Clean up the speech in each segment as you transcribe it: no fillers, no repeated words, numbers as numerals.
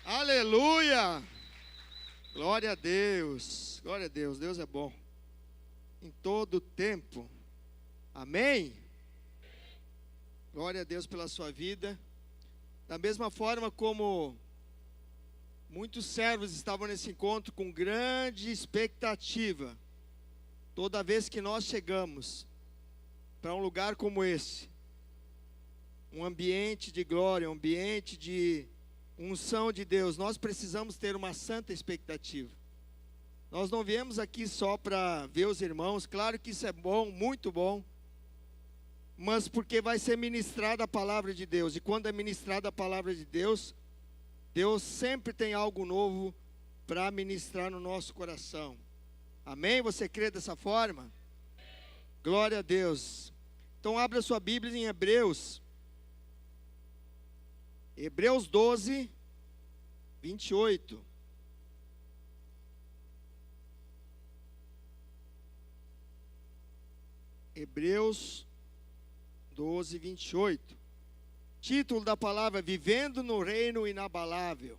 Aleluia! Glória a Deus, Deus é bom, em todo tempo, amém? Glória a Deus pela sua vida. Da mesma forma como muitos servos estavam nesse encontro com grande expectativa, toda vez que nós chegamos para um lugar como esse, um ambiente de glória, um ambiente de unção de Deus, nós precisamos ter uma santa expectativa. Nós não viemos aqui só para ver os irmãos, claro que isso é bom, muito bom, mas porque vai ser ministrada a palavra de Deus, e quando é ministrada a palavra de Deus, Deus sempre tem algo novo para ministrar no nosso coração, amém? Você crê dessa forma? Glória a Deus. Então abra sua Bíblia em Hebreus 12, 28. Hebreus 12, 28. Título da palavra: Vivendo no Reino Inabalável.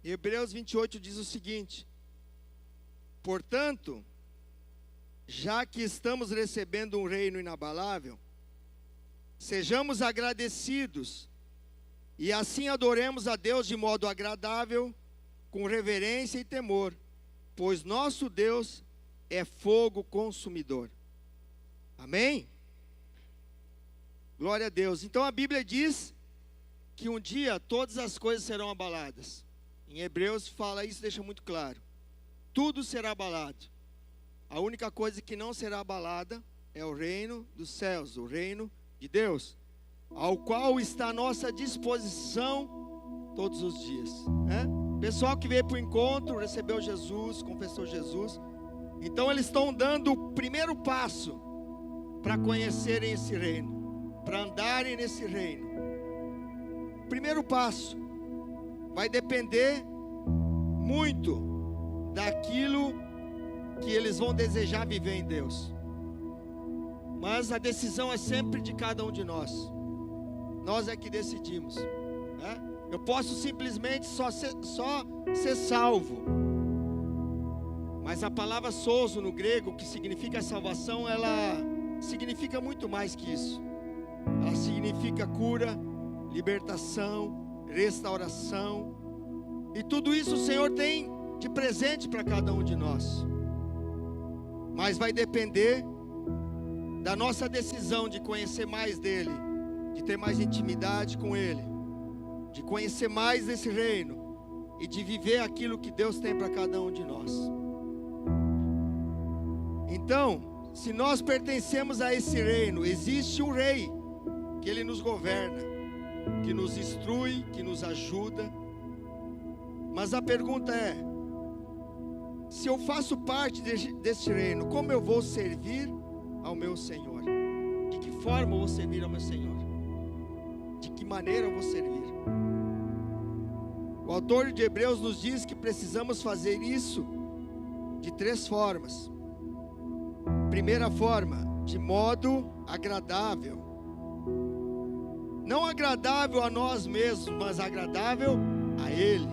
Hebreus 28 diz o seguinte: portanto, já que estamos recebendo um reino inabalável, sejamos agradecidos e assim adoremos a Deus de modo agradável, com reverência e temor, pois nosso Deus é fogo consumidor. Amém? Glória a Deus. Então a Bíblia diz que um dia todas as coisas serão abaladas. Em Hebreus fala isso, deixa muito claro. Tudo será abalado. A única coisa que não será abalada é o reino dos céus, o reino de Deus, ao qual está à nossa disposição todos os dias, né? Pessoal que veio para o encontro, recebeu Jesus, confessou Jesus, então eles estão dando o primeiro passo para conhecerem esse reino, para andarem nesse reino. Primeiro passo vai depender muito daquilo que eles vão desejar viver em Deus. Mas a decisão é sempre de cada um de nós. Nós é que decidimos, né? Eu posso simplesmente só ser salvo. Mas a palavra sozo no grego, que significa salvação, ela significa muito mais que isso. Ela significa cura, libertação, restauração. E tudo isso o Senhor tem de presente para cada um de nós. Mas vai depender da nossa decisão de conhecer mais dEle, de ter mais intimidade com Ele, de conhecer mais desse reino e de viver aquilo que Deus tem para cada um de nós. Então, se nós pertencemos a esse reino, existe um rei que Ele nos governa, que nos instrui, que nos ajuda. Mas a pergunta é: se eu faço parte desse reino, como eu vou servir ao meu Senhor? De que forma eu vou servir ao meu Senhor? De que maneira eu vou servir? O autor de Hebreus nos diz que precisamos fazer isso de 3 formas. Primeira forma, de modo agradável. Não agradável a nós mesmos, mas agradável a Ele,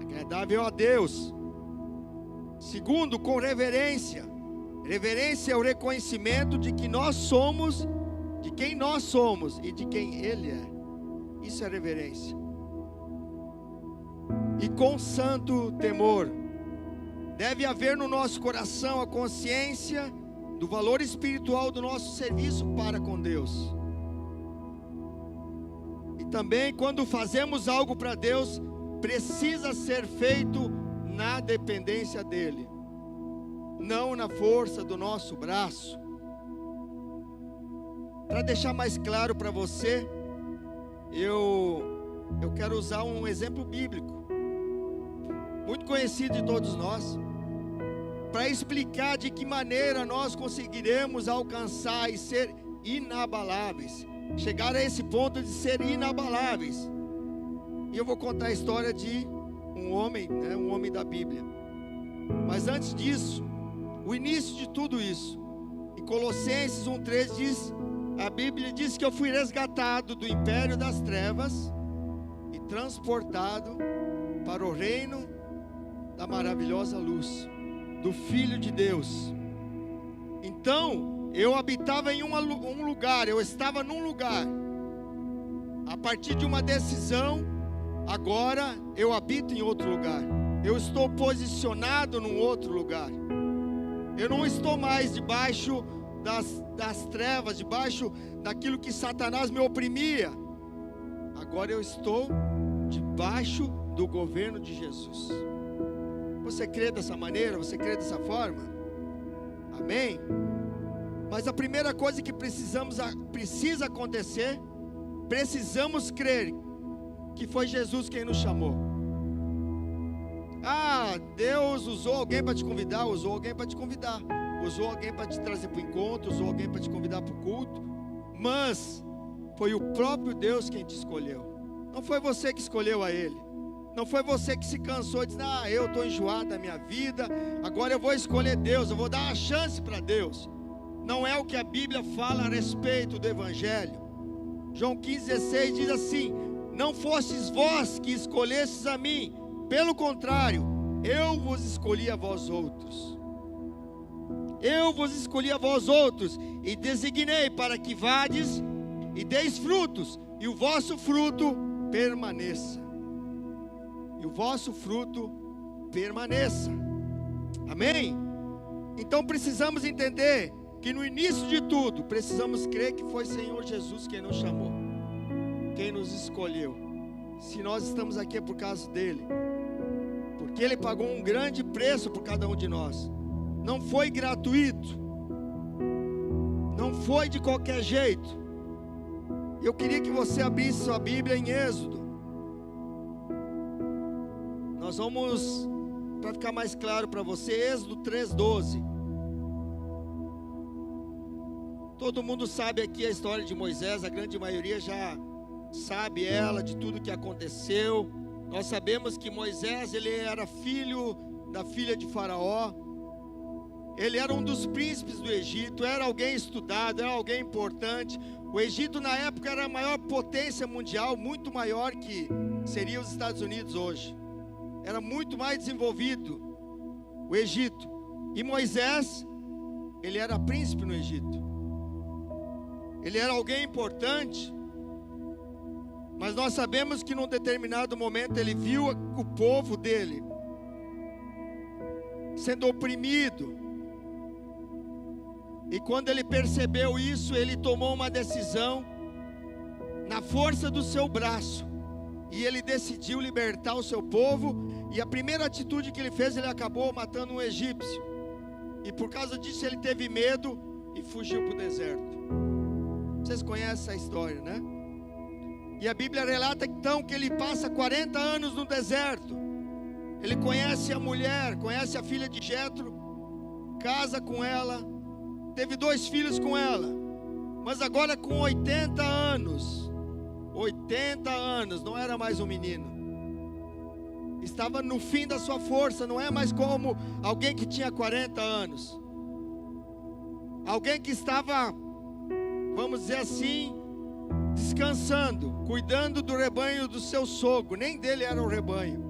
agradável a Deus. Segundo, com reverência. Reverência é o reconhecimento de que nós somos, de quem nós somos e de quem Ele é. Isso é reverência. E com santo temor. Deve haver no nosso coração a consciência do valor espiritual do nosso serviço para com Deus. E também, quando fazemos algo para Deus, precisa ser feito na dependência dEle, não na força do nosso braço. Para deixar mais claro para você, eu quero usar um exemplo bíblico, muito conhecido de todos nós, para explicar de que maneira nós conseguiremos alcançar e ser inabaláveis, chegar a esse ponto de ser inabaláveis. E eu vou contar a história de um homem, né, um homem da Bíblia. Mas antes disso, o início de tudo isso, em Colossenses 1,3 diz: a Bíblia diz que eu fui resgatado do império das trevas e transportado para o reino da maravilhosa luz do Filho de Deus. Então, eu habitava em um lugar, eu estava num lugar. A partir de uma decisão, agora eu habito em outro lugar. Eu estou posicionado num outro lugar. Eu não estou mais debaixo das trevas, debaixo daquilo que Satanás me oprimia. Agora eu estou debaixo do governo de Jesus. Você crê dessa maneira? Você crê dessa forma? Amém? Mas a primeira coisa que precisa acontecer, precisamos crer que foi Jesus quem nos chamou. Deus usou alguém para te convidar, usou alguém para te convidar, usou alguém para te trazer para o encontro, usou alguém para te convidar para o culto, mas foi o próprio Deus quem te escolheu. Não foi você que escolheu a Ele. Não foi você que se cansou e disse: eu estou enjoado da minha vida, agora eu vou escolher Deus, eu vou dar a chance para Deus. Não é o que a Bíblia fala a respeito do Evangelho. João 15,16 diz assim: não fostes vós que escolhestes a mim, pelo contrário, eu vos escolhi a vós outros. Eu vos escolhi a vós outros, e designei para que vades e deis frutos, e o vosso fruto permaneça. E o vosso fruto permaneça. Amém? Então precisamos entender que no início de tudo, precisamos crer que foi Senhor Jesus quem nos chamou, quem nos escolheu. Se nós estamos aqui é por causa dEle, porque Ele pagou um grande preço por cada um de nós. Não foi gratuito, não foi de qualquer jeito. Eu queria que você abrisse sua Bíblia em Êxodo. Nós vamos, para ficar mais claro para você, Êxodo 3:12. Todo mundo sabe aqui a história de Moisés, a grande maioria já sabe ela, de tudo que aconteceu. Nós sabemos que Moisés, ele era filho da filha de Faraó. Ele era um dos príncipes do Egito, era alguém estudado, era alguém importante. O Egito na época era a maior potência mundial, muito maior que seria os Estados Unidos hoje. Era muito mais desenvolvido o Egito. E Moisés, ele era príncipe no Egito. Ele era alguém importante. Mas nós sabemos que num determinado momento ele viu o povo dele sendo oprimido. E quando ele percebeu isso, ele tomou uma decisão na força do seu braço. E ele decidiu libertar o seu povo. E a primeira atitude que ele fez, ele acabou matando um egípcio. E por causa disso ele teve medo e fugiu para o deserto. Vocês conhecem essa história, né? E a Bíblia relata então que ele passa 40 anos no deserto. Ele conhece a mulher, conhece a filha de Jetro, casa com ela, teve 2 filhos com ela. Mas agora com 80 anos, não era mais um menino. Estava no fim da sua força, não é mais como alguém que tinha 40 anos. Alguém que estava, vamos dizer assim, descansando, cuidando do rebanho do seu sogro. Nem dele era o rebanho.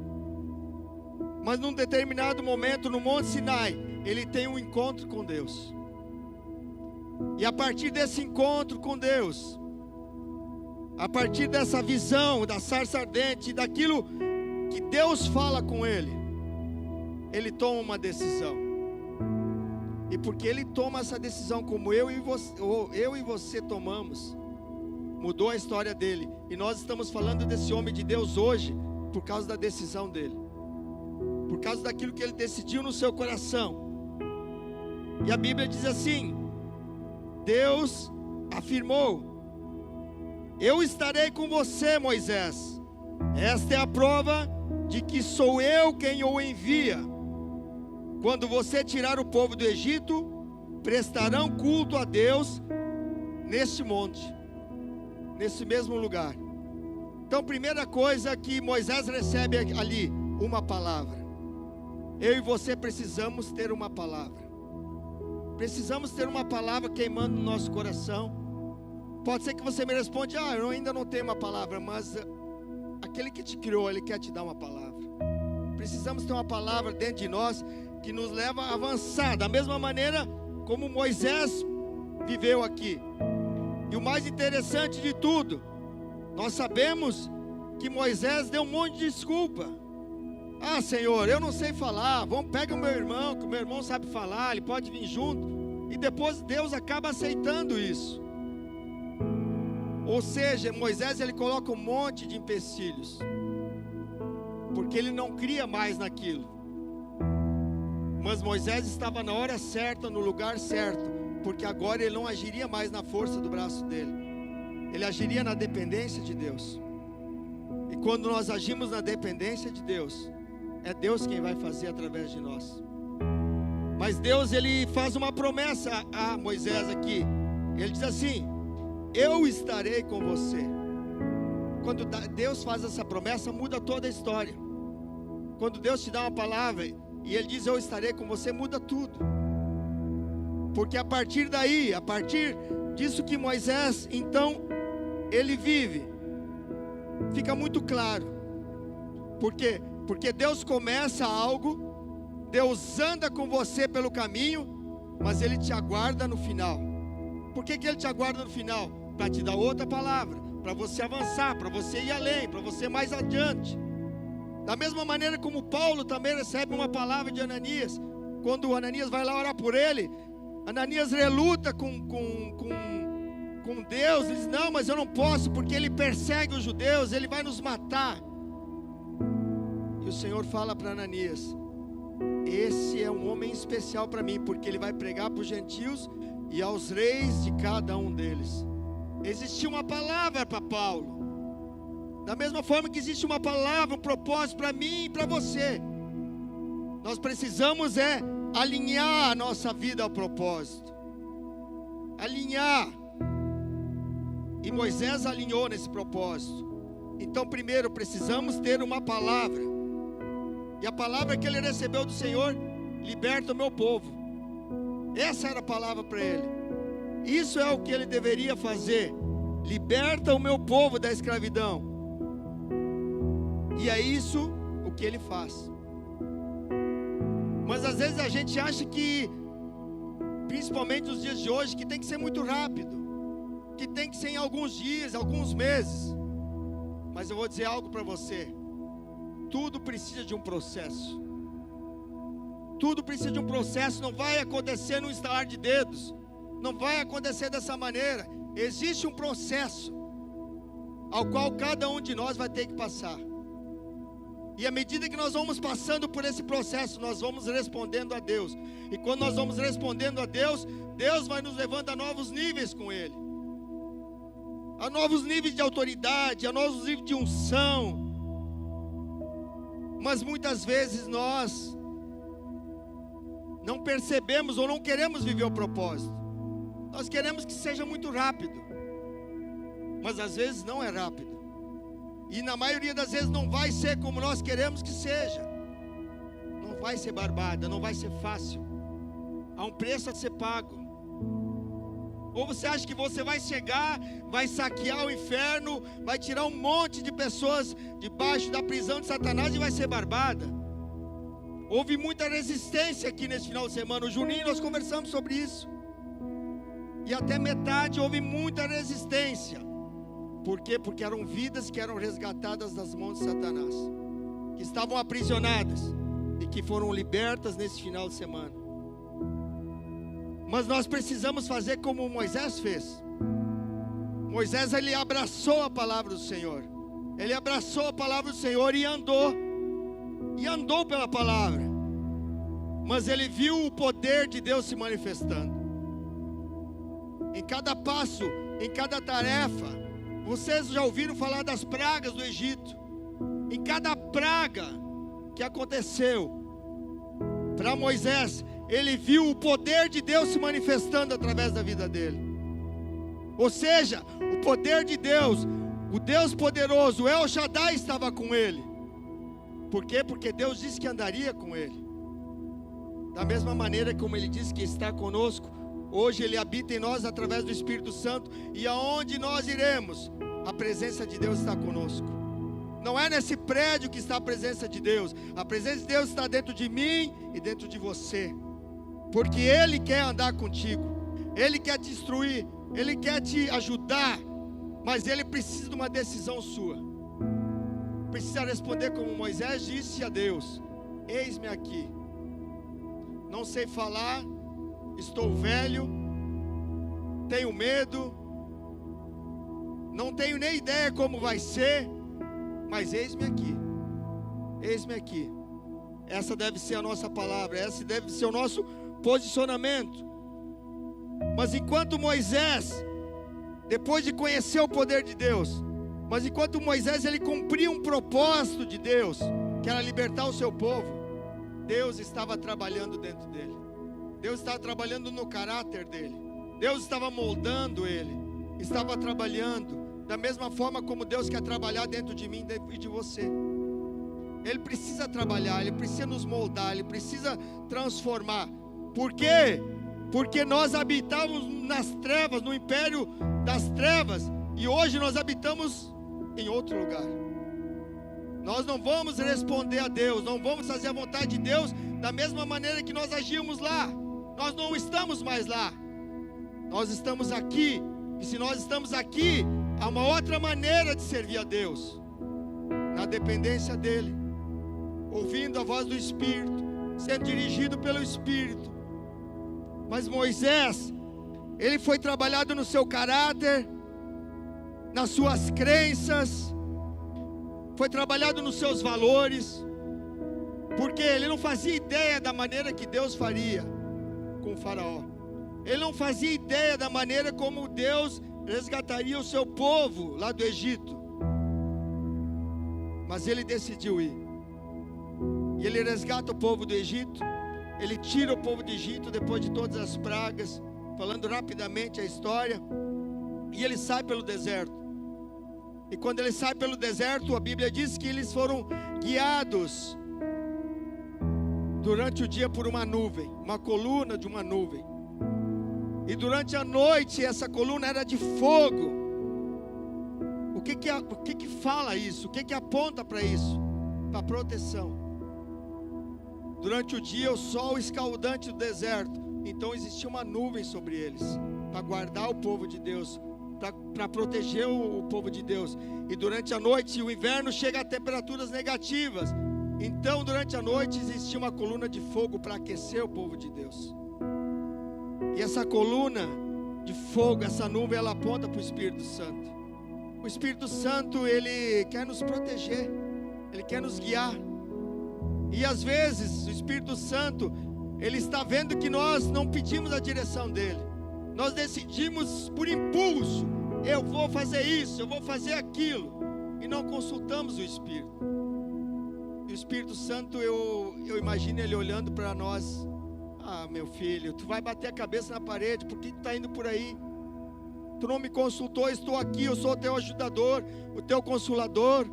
Mas num determinado momento no Monte Sinai, ele tem um encontro com Deus. E a partir desse encontro com Deus, a partir dessa visão da sarça ardente, daquilo que Deus fala com ele, ele toma uma decisão. E porque ele toma essa decisão, como eu e você tomamos, mudou a história dele. E nós estamos falando desse homem de Deus hoje por causa da decisão dele, por causa daquilo que ele decidiu no seu coração. E a Bíblia diz assim: Deus afirmou: eu estarei com você, Moisés. Esta é a prova de que sou eu quem o envia. Quando você tirar o povo do Egito, prestarão culto a Deus neste monte, nesse mesmo lugar. Então, primeira coisa que Moisés recebe ali, uma palavra. Eu e você precisamos ter uma palavra. Precisamos ter uma palavra queimando no nosso coração. Pode ser que você me responda: eu ainda não tenho uma palavra. Mas aquele que te criou, ele quer te dar uma palavra. Precisamos ter uma palavra dentro de nós que nos leva a avançar, da mesma maneira como Moisés viveu aqui. E o mais interessante de tudo, nós sabemos que Moisés deu um monte de desculpa. Ah, Senhor, eu não sei falar, pega o meu irmão, que o meu irmão sabe falar, ele pode vir junto. E depois Deus acaba aceitando isso. Ou seja, Moisés ele coloca um monte de empecilhos, porque ele não cria mais naquilo. Mas Moisés estava na hora certa, no lugar certo, porque agora ele não agiria mais na força do braço dele, ele agiria na dependência de Deus. E quando nós agimos na dependência de Deus, é Deus quem vai fazer através de nós. Mas Deus ele faz uma promessa a Moisés aqui. Ele diz assim: eu estarei com você. Quando Deus faz essa promessa, muda toda a história. Quando Deus te dá uma palavra e Ele diz eu estarei com você, muda tudo. Porque a partir daí, a partir disso que Moisés, então, ele vive, fica muito claro. Por quê? Porque Deus começa algo, Deus anda com você pelo caminho, mas Ele te aguarda no final. Por que Ele te aguarda no final? Para te dar outra palavra, para você avançar, para você ir além, para você ir mais adiante. Da mesma maneira como Paulo também recebe uma palavra de Ananias. Quando Ananias vai lá orar por ele, Ananias reluta com Deus. Ele diz: não, mas eu não posso, porque ele persegue os judeus, ele vai nos matar. E o Senhor fala para Ananias: esse é um homem especial para mim, porque ele vai pregar para os gentios e aos reis de cada um deles. Existia uma palavra para Paulo, da mesma forma que existe uma palavra, um propósito para mim e para você. Nós precisamos alinhar a nossa vida ao propósito, alinhar. E Moisés alinhou nesse propósito. Então primeiro precisamos ter uma palavra, e a palavra que ele recebeu do Senhor: liberta o meu povo. Essa era a palavra para ele. Isso é o que ele deveria fazer: liberta o meu povo da escravidão. E é isso o que ele faz. Mas às vezes a gente acha que, principalmente nos dias de hoje, que tem que ser muito rápido, que tem que ser em alguns dias, alguns meses. Mas eu vou dizer algo para você: tudo precisa de um processo. Tudo precisa de um processo. Não vai acontecer num estalar de dedos, não vai acontecer dessa maneira. Existe um processo ao qual cada um de nós vai ter que passar. E à medida que nós vamos passando por esse processo, nós vamos respondendo a Deus. E quando nós vamos respondendo a Deus, Deus vai nos levando a novos níveis com Ele, a novos níveis de autoridade, a novos níveis de unção. Mas muitas vezes nós não percebemos ou não queremos viver o propósito. Nós queremos que seja muito rápido, mas às vezes não é rápido. E na maioria das vezes não vai ser como nós queremos que seja. Não vai ser barbada, não vai ser fácil. Há um preço a ser pago. Ou você acha que você vai chegar, vai saquear o inferno, vai tirar um monte de pessoas debaixo da prisão de Satanás e vai ser barbada? Houve muita resistência aqui nesse final de semana. O Juninho, nós conversamos sobre isso. E até metade houve muita resistência. Por quê? Porque eram vidas que eram resgatadas das mãos de Satanás, que estavam aprisionadas e que foram libertas nesse final de semana. Mas nós precisamos fazer como Moisés fez. Moisés, ele abraçou a palavra do Senhor. Ele abraçou a palavra do Senhor e andou pela palavra. Mas ele viu o poder de Deus se manifestando. Em cada passo, em cada tarefa. Vocês já ouviram falar das pragas do Egito? Em cada praga que aconteceu, para Moisés, ele viu o poder de Deus se manifestando através da vida dele. Ou seja, o poder de Deus, o Deus poderoso, El Shaddai, estava com ele. Por quê? Porque Deus disse que andaria com ele. Da mesma maneira como ele disse que está conosco, hoje ele habita em nós através do Espírito Santo. E aonde nós iremos, a presença de Deus está conosco. Não é nesse prédio que está a presença de Deus. A presença de Deus está dentro de mim e dentro de você. Porque Ele quer andar contigo. Ele quer te instruir. Ele quer te ajudar. Mas Ele precisa de uma decisão sua. Precisa responder como Moisés disse a Deus: eis-me aqui. Não sei falar. Estou velho. Tenho medo. Não tenho nem ideia como vai ser. Mas eis-me aqui. Eis-me aqui. Essa deve ser a nossa palavra. Esse deve ser o nosso posicionamento. Mas enquanto Moisés, depois de conhecer o poder de Deus, mas enquanto Moisés ele cumpria um propósito de Deus, que era libertar o seu povo, Deus estava trabalhando dentro dele. Deus estava trabalhando no caráter dele. Deus estava moldando ele. Estava trabalhando da mesma forma como Deus quer trabalhar dentro de mim e de você. Ele precisa trabalhar, Ele precisa nos moldar, Ele precisa transformar. Por quê? Porque nós habitávamos nas trevas, no império das trevas, e hoje nós habitamos em outro lugar. Nós não vamos responder a Deus, não vamos fazer a vontade de Deus da mesma maneira que nós agíamos lá. Nós não estamos mais lá. Nós estamos aqui, e se nós estamos aqui, há uma outra maneira de servir a Deus, na dependência dEle, ouvindo a voz do Espírito, sendo dirigido pelo Espírito. Mas Moisés, ele foi trabalhado no seu caráter, nas suas crenças, foi trabalhado nos seus valores, porque ele não fazia ideia da maneira que Deus faria com o faraó. Ele não fazia ideia da maneira como Deus resgataria o seu povo lá do Egito. Mas ele decidiu ir. E ele resgata o povo do Egito. Ele tira o povo do Egito depois de todas as pragas. Falando rapidamente a história. E ele sai pelo deserto. E quando ele sai pelo deserto, a Bíblia diz que eles foram guiados durante o dia por uma nuvem, uma coluna de uma nuvem. E durante a noite essa coluna era de fogo. O que fala isso? O que aponta para isso? Para proteção. Durante o dia o sol escaldante do deserto. Então existia uma nuvem sobre eles, para guardar o povo de Deus, para proteger o povo de Deus. E durante a noite o inverno chega a temperaturas negativas. Então durante a noite existia uma coluna de fogo para aquecer o povo de Deus. E essa coluna de fogo, essa nuvem, ela aponta para o Espírito Santo. O Espírito Santo, ele quer nos proteger, ele quer nos guiar. E às vezes o Espírito Santo, ele está vendo que nós não pedimos a direção dele. Nós decidimos por impulso: eu vou fazer isso, eu vou fazer aquilo, e não consultamos o Espírito. E o Espírito Santo, eu imagino ele olhando para nós: ah, meu filho, tu vai bater a cabeça na parede, por que tu está indo por aí? Tu não me consultou, estou aqui, eu sou o teu ajudador, o teu consolador,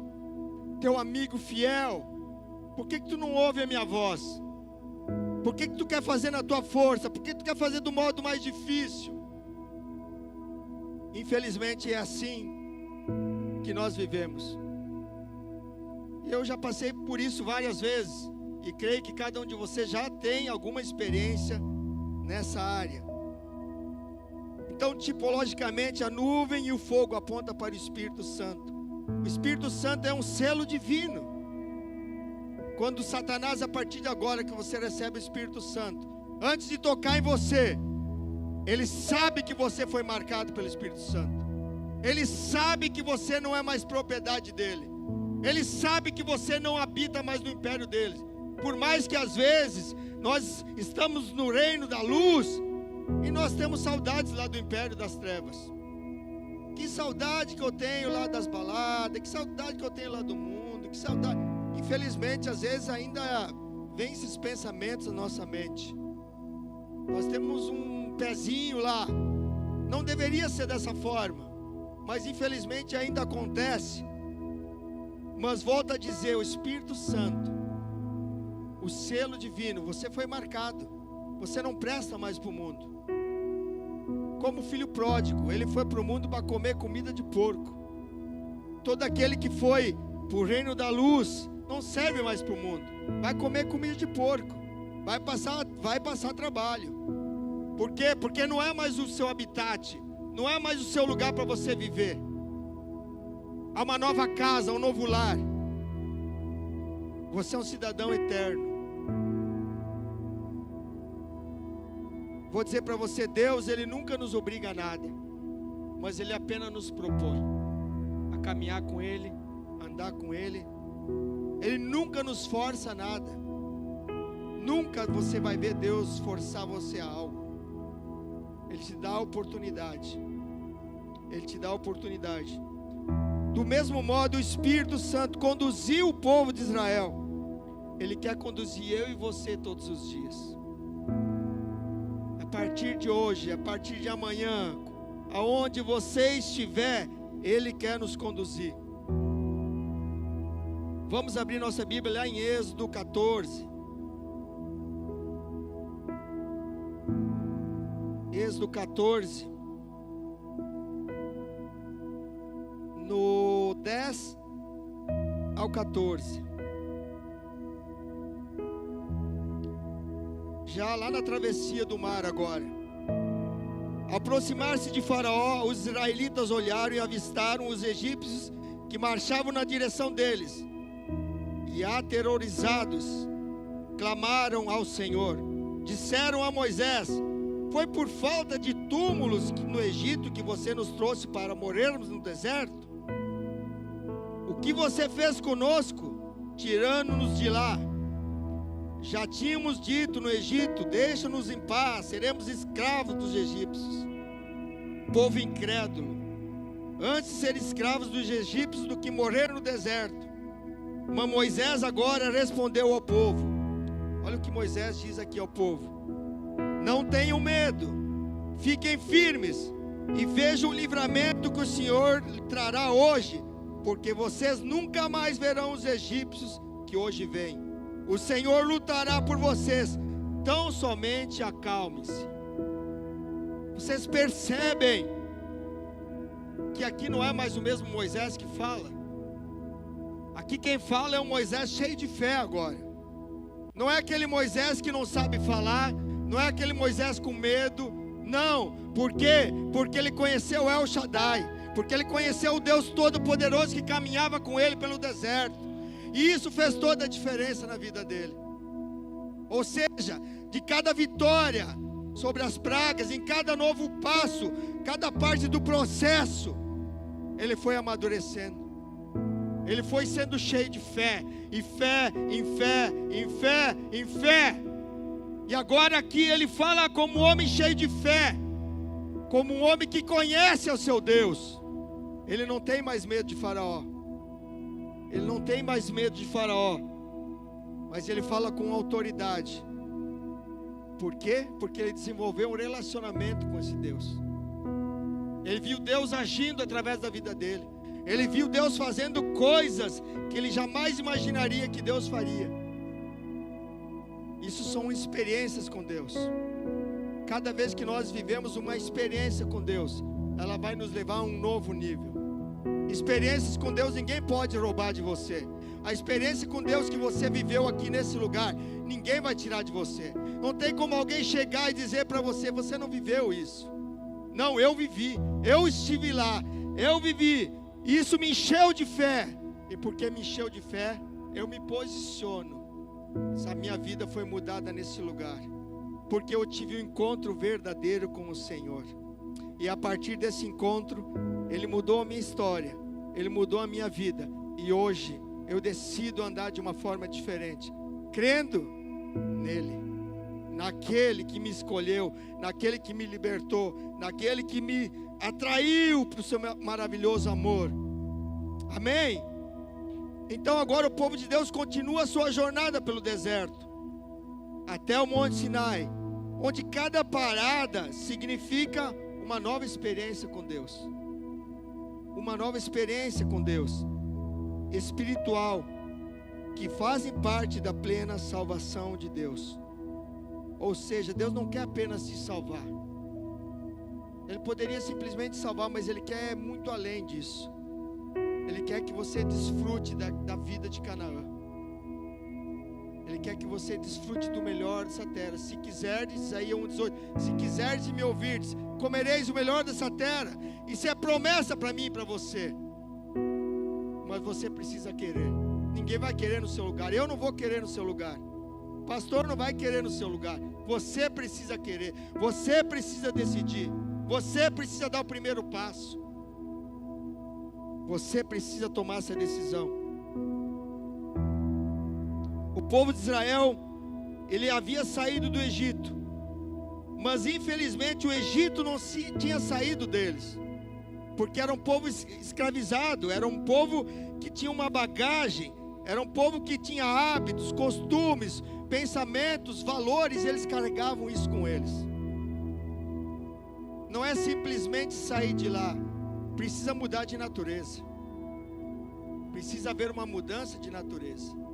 teu amigo fiel. Por que tu não ouve a minha voz? Por que tu quer fazer na tua força? Por que tu quer fazer do modo mais difícil? Infelizmente é assim que nós vivemos. Eu já passei por isso várias vezes, e creio que cada um de vocês já tem alguma experiência nessa área. Então, tipologicamente, a nuvem e o fogo apontam para o Espírito Santo. O Espírito Santo é um selo divino. Quando Satanás, a partir de agora que você recebe o Espírito Santo, antes de tocar em você, ele sabe que você foi marcado pelo Espírito Santo. Ele sabe que você não é mais propriedade dele. Ele sabe que você não habita mais no império dele. Por mais que às vezes nós estamos no reino da luz e nós temos saudades lá do império das trevas. Que saudade que eu tenho lá das baladas, que saudade que eu tenho lá do mundo, que saudade. Infelizmente, às vezes ainda vem esses pensamentos na nossa mente. Nós temos um pezinho lá. Não deveria ser dessa forma, mas infelizmente ainda acontece. Mas volto a dizer, o Espírito Santo, o selo divino, você foi marcado. Você não presta mais para o mundo. Como o filho pródigo, ele foi para o mundo para comer comida de porco. Todo aquele que foi para o reino da luz, não serve mais para o mundo. Vai comer comida de porco, vai passar trabalho. Por quê? Porque não é mais o seu habitat, não é mais o seu lugar para você viver. Há uma nova casa, um novo lar. Você é um cidadão eterno. Vou dizer para você, Deus, Ele nunca nos obriga a nada, mas Ele apenas nos propõe a caminhar com Ele, andar com Ele. Ele nunca nos força a nada. Nunca você vai ver Deus forçar você a algo. Ele te dá a oportunidade. Ele te dá a oportunidade. Do mesmo modo, o Espírito Santo conduziu o povo de Israel. Ele quer conduzir eu e você todos os dias. A partir de hoje, a partir de amanhã, aonde você estiver, Ele quer nos conduzir. Vamos abrir nossa Bíblia lá em Êxodo 14. Êxodo 14. No 10 ao 14. Já lá na travessia do mar agora. Ao aproximar-se de Faraó, os israelitas olharam e avistaram os egípcios que marchavam na direção deles. E aterrorizados, clamaram ao Senhor. Disseram a Moisés: foi por falta de túmulos no Egito que você nos trouxe para morrermos no deserto? O que você fez conosco, tirando-nos de lá? Já tínhamos dito no Egito: deixa-nos em paz, seremos escravos dos egípcios. Povo incrédulo, antes de ser escravos dos egípcios do que morrer no deserto. Mas Moisés agora respondeu ao povo. Olha o que Moisés diz aqui ao povo: não tenham medo, fiquem firmes e vejam o livramento que o Senhor trará hoje, porque vocês nunca mais verão os egípcios que hoje vêm. O Senhor lutará por vocês, tão somente acalme-se. Vocês percebem que aqui não é mais o mesmo Moisés que fala? Aqui quem fala é um Moisés cheio de fé agora. Não é aquele Moisés que não sabe falar, não é aquele Moisés com medo. Não, por quê? Porque ele conheceu El Shaddai, porque ele conheceu o Deus Todo-Poderoso que caminhava com ele pelo deserto. E isso fez toda a diferença na vida dele. Ou seja, de cada vitória sobre as pragas, em cada novo passo, cada parte do processo, ele foi amadurecendo. Ele foi sendo cheio de fé, em fé, em fé, em fé, em fé. E agora aqui ele fala como um homem cheio de fé, como um homem que conhece o seu Deus. Ele não tem mais medo de Faraó. Ele não tem mais medo de Faraó. Mas ele fala com autoridade. Por quê? Porque ele desenvolveu um relacionamento com esse Deus. Ele viu Deus agindo através da vida dele. Ele viu Deus fazendo coisas que ele jamais imaginaria que Deus faria. Isso são experiências com Deus. Cada vez que nós vivemos uma experiência com Deus, ela vai nos levar a um novo nível. Experiências com Deus ninguém pode roubar de você. A experiência com Deus que você viveu aqui nesse lugar, ninguém vai tirar de você. Não tem como alguém chegar e dizer para você: você não viveu isso. Não, eu vivi, eu estive lá, eu vivi. Isso me encheu de fé. E porque me encheu de fé, eu me posiciono. Essa minha vida foi mudada nesse lugar, porque eu tive um encontro verdadeiro com o Senhor. E a partir desse encontro, Ele mudou a minha história, Ele mudou a minha vida. E hoje eu decido andar de uma forma diferente, crendo nele, naquele que me escolheu, naquele que me libertou, naquele que me atraiu para o seu maravilhoso amor. Amém? Então agora o povo de Deus continua a sua jornada pelo deserto, até o Monte Sinai, onde cada parada significa uma nova experiência com Deus. Uma nova experiência com Deus, espiritual, que fazem parte da plena salvação de Deus. Ou seja, Deus não quer apenas te salvar. Ele poderia simplesmente salvar, mas Ele quer muito além disso. Ele quer que você desfrute da vida de Canaã. Ele quer que você desfrute do melhor dessa terra. Se quiserdes, Isaías 1:18, se quiserdes e me ouvirdes, comereis o melhor dessa terra. Isso é promessa para mim e para você. Mas você precisa querer. Ninguém vai querer no seu lugar. Eu não vou querer no seu lugar. O pastor não vai querer no seu lugar. Você precisa querer. Você precisa decidir. Você precisa dar o primeiro passo. Você precisa tomar essa decisão. O povo de Israel, ele havia saído do Egito, mas infelizmente o Egito não tinha saído deles, porque era um povo escravizado, era um povo que tinha uma bagagem, era um povo que tinha hábitos, costumes, pensamentos, valores, eles carregavam isso com eles. Não é simplesmente sair de lá, precisa mudar de natureza, precisa haver uma mudança de natureza.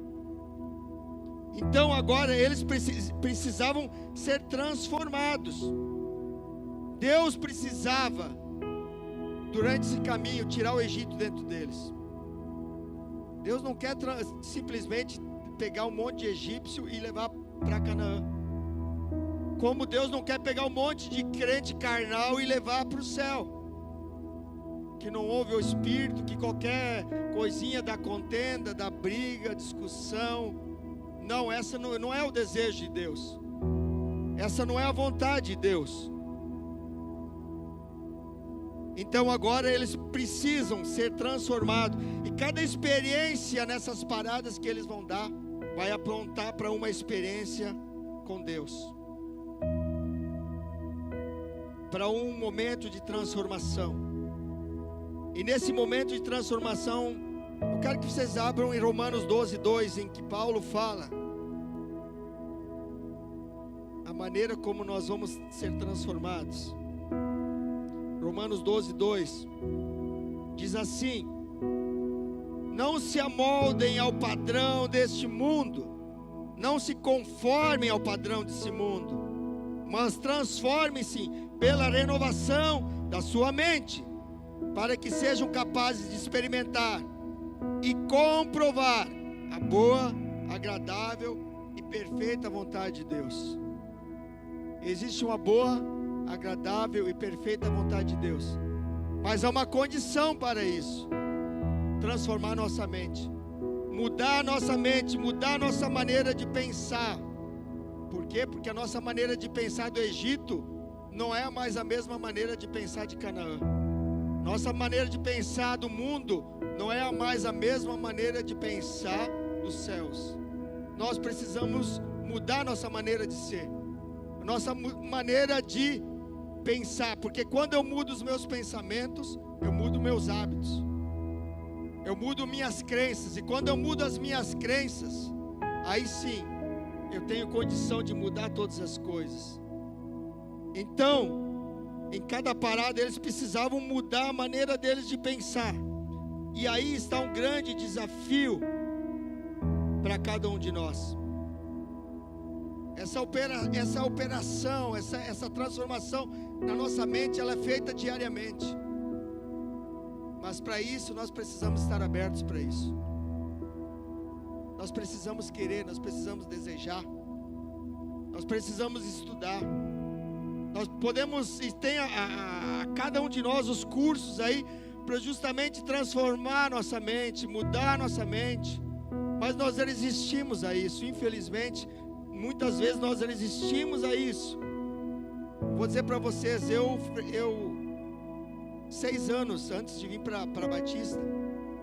Então agora eles precisavam ser transformados. Deus precisava, durante esse caminho, tirar o Egito dentro deles. Deus não quer simplesmente pegar um monte de egípcio e levar para Canaã. Como Deus não quer pegar um monte de crente carnal e levar para o céu. Que não ouve o Espírito, que qualquer coisinha da contenda, da briga, discussão. Não, essa não é o desejo de Deus. Essa não é a vontade de Deus. Então agora eles precisam ser transformados. E cada experiência nessas paradas que eles vão dar, vai apontar para uma experiência com Deus. Para um momento de transformação. E nesse momento de transformação, eu quero que vocês abram em Romanos 12:2, em que Paulo fala a maneira como nós vamos ser transformados. Romanos 12:2 diz assim: não se amoldem ao padrão deste mundo, não se conformem ao padrão desse mundo, mas transformem-se pela renovação da sua mente, para que sejam capazes de experimentar e comprovar a boa, agradável e perfeita vontade de Deus. Existe uma boa, agradável e perfeita vontade de Deus, mas há uma condição para isso: transformar nossa mente, mudar a nossa mente, mudar a nossa maneira de pensar. Por quê? Porque a nossa maneira de pensar do Egito não é mais a mesma maneira de pensar de Canaã. Nossa maneira de pensar do mundo não é mais a mesma maneira de pensar dos céus. Nós precisamos mudar nossa maneira de ser, nossa maneira de pensar, porque quando eu mudo os meus pensamentos, eu mudo meus hábitos, eu mudo minhas crenças, e quando eu mudo as minhas crenças, aí sim, eu tenho condição de mudar todas as coisas. Então, em cada parada eles precisavam mudar a maneira deles de pensar. E aí está um grande desafio para cada um de nós. Essa operação, essa transformação na nossa mente, ela é feita diariamente. Mas para isso nós precisamos estar abertos para isso. Nós precisamos querer, nós precisamos desejar. Nós precisamos estudar. Nós podemos, e tem a cada um de nós os cursos aí, para justamente transformar nossa mente, mudar nossa mente. Mas nós resistimos a isso, infelizmente, muitas vezes nós resistimos a isso. Vou dizer para vocês, eu 6 anos antes de vir para Batista,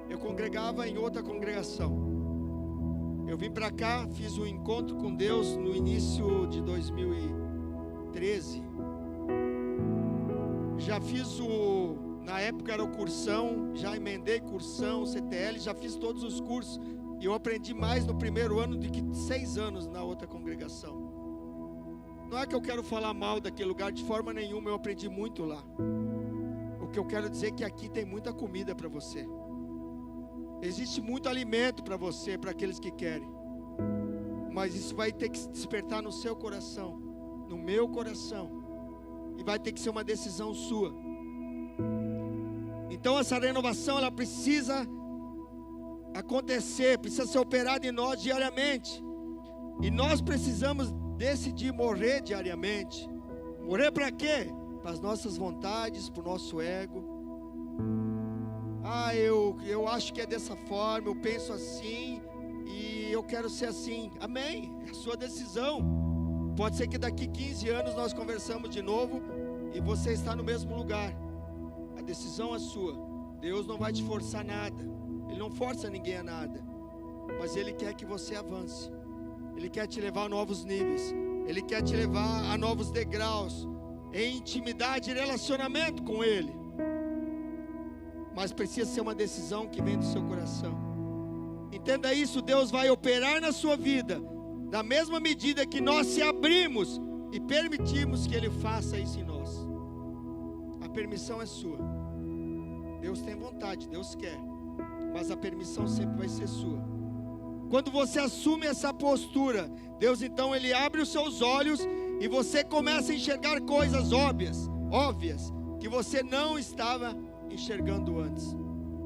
eu congregava em outra congregação. Eu vim para cá, fiz um encontro com Deus no início de 2013. Já fiz na época era o cursão, já emendei cursão, CTL, já fiz todos os cursos. E eu aprendi mais no primeiro ano do que 6 anos na outra congregação. Não é que eu quero falar mal daquele lugar, de forma nenhuma, eu aprendi muito lá. O que eu quero dizer é que aqui tem muita comida para você. Existe muito alimento para você, para aqueles que querem. Mas isso vai ter que se despertar no seu coração, no meu coração. E vai ter que ser uma decisão sua. Então essa renovação, ela precisa acontecer, precisa ser operado em nós diariamente. E nós precisamos decidir morrer diariamente. Morrer para quê? Para as nossas vontades, para o nosso ego. Eu acho que é dessa forma, eu penso assim e eu quero ser assim. Amém, é a sua decisão. Pode ser que daqui 15 anos nós conversamos de novo e você está no mesmo lugar. A decisão é sua. Deus não vai te forçar nada. Ele não força ninguém a nada. Mas Ele quer que você avance. Ele quer te levar a novos níveis. Ele quer te levar a novos degraus em intimidade e relacionamento com Ele. Mas precisa ser uma decisão que vem do seu coração. Entenda isso, Deus vai operar na sua vida da mesma medida que nós se abrimos e permitimos que Ele faça isso em nós. A permissão é sua. Deus tem vontade, Deus quer, mas a permissão sempre vai ser sua. Quando você assume essa postura, Deus então Ele abre os seus olhos e você começa a enxergar coisas óbvias, que você não estava enxergando antes,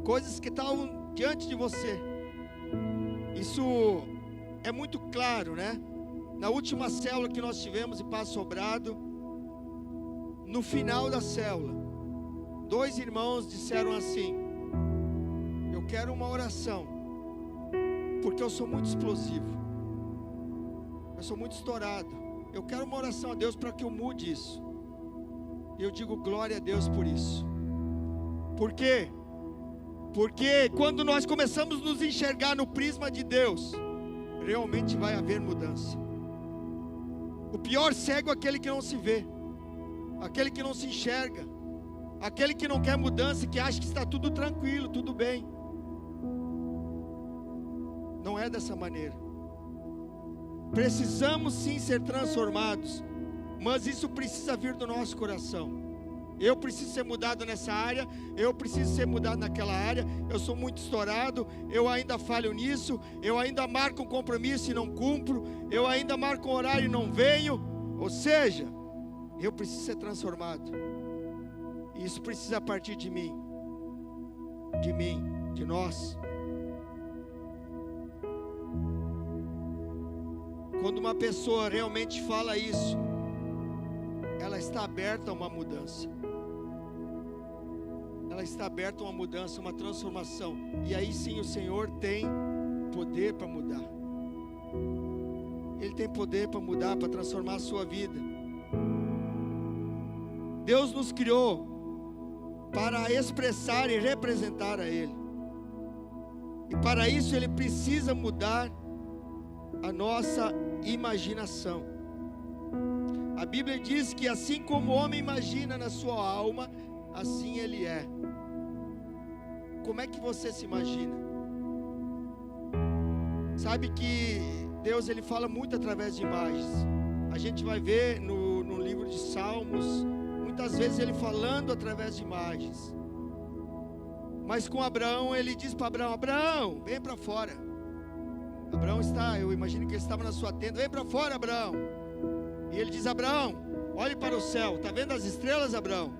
coisas que estavam diante de você. Isso é muito claro, né? Na última célula que nós tivemos em Passo Sobrado, no final da célula, 2 irmãos disseram assim: eu quero uma oração, porque eu sou muito explosivo, eu sou muito estourado, eu quero uma oração a Deus para que eu mude isso. E eu digo glória a Deus por isso. Por quê? Porque quando nós começamos a nos enxergar no prisma de Deus, realmente vai haver mudança. O pior cego é aquele que não se vê, aquele que não se enxerga, aquele que não quer mudança, que acha que está tudo tranquilo, tudo bem. Não é dessa maneira. Precisamos sim ser transformados, mas isso precisa vir do nosso coração. Eu preciso ser mudado nessa área, eu preciso ser mudado naquela área. Eu sou muito estourado, eu ainda falho nisso, eu ainda marco um compromisso e não cumpro, eu ainda marco um horário e não venho. Ou seja, eu preciso ser transformado. E isso precisa partir de mim, de nós. Quando uma pessoa realmente fala isso, ela está aberta a uma mudança. Ela está aberta a uma mudança, uma transformação. E aí sim o Senhor tem poder para mudar. Ele tem poder para mudar, para transformar a sua vida. Deus nos criou para expressar e representar a Ele. E para isso Ele precisa mudar a nossa imaginação. A Bíblia diz que assim como o homem imagina na sua alma, assim ele é. Como é que você se imagina? Sabe que Deus ele fala muito através de imagens. A gente vai ver no livro de Salmos, muitas vezes ele falando através de imagens. Mas com Abraão, ele diz para Abraão: Abraão, vem para fora. Abraão eu imagino que ele estava na sua tenda. Vem para fora, Abraão. E ele diz: Abraão, olhe para o céu. Está vendo as estrelas, Abraão?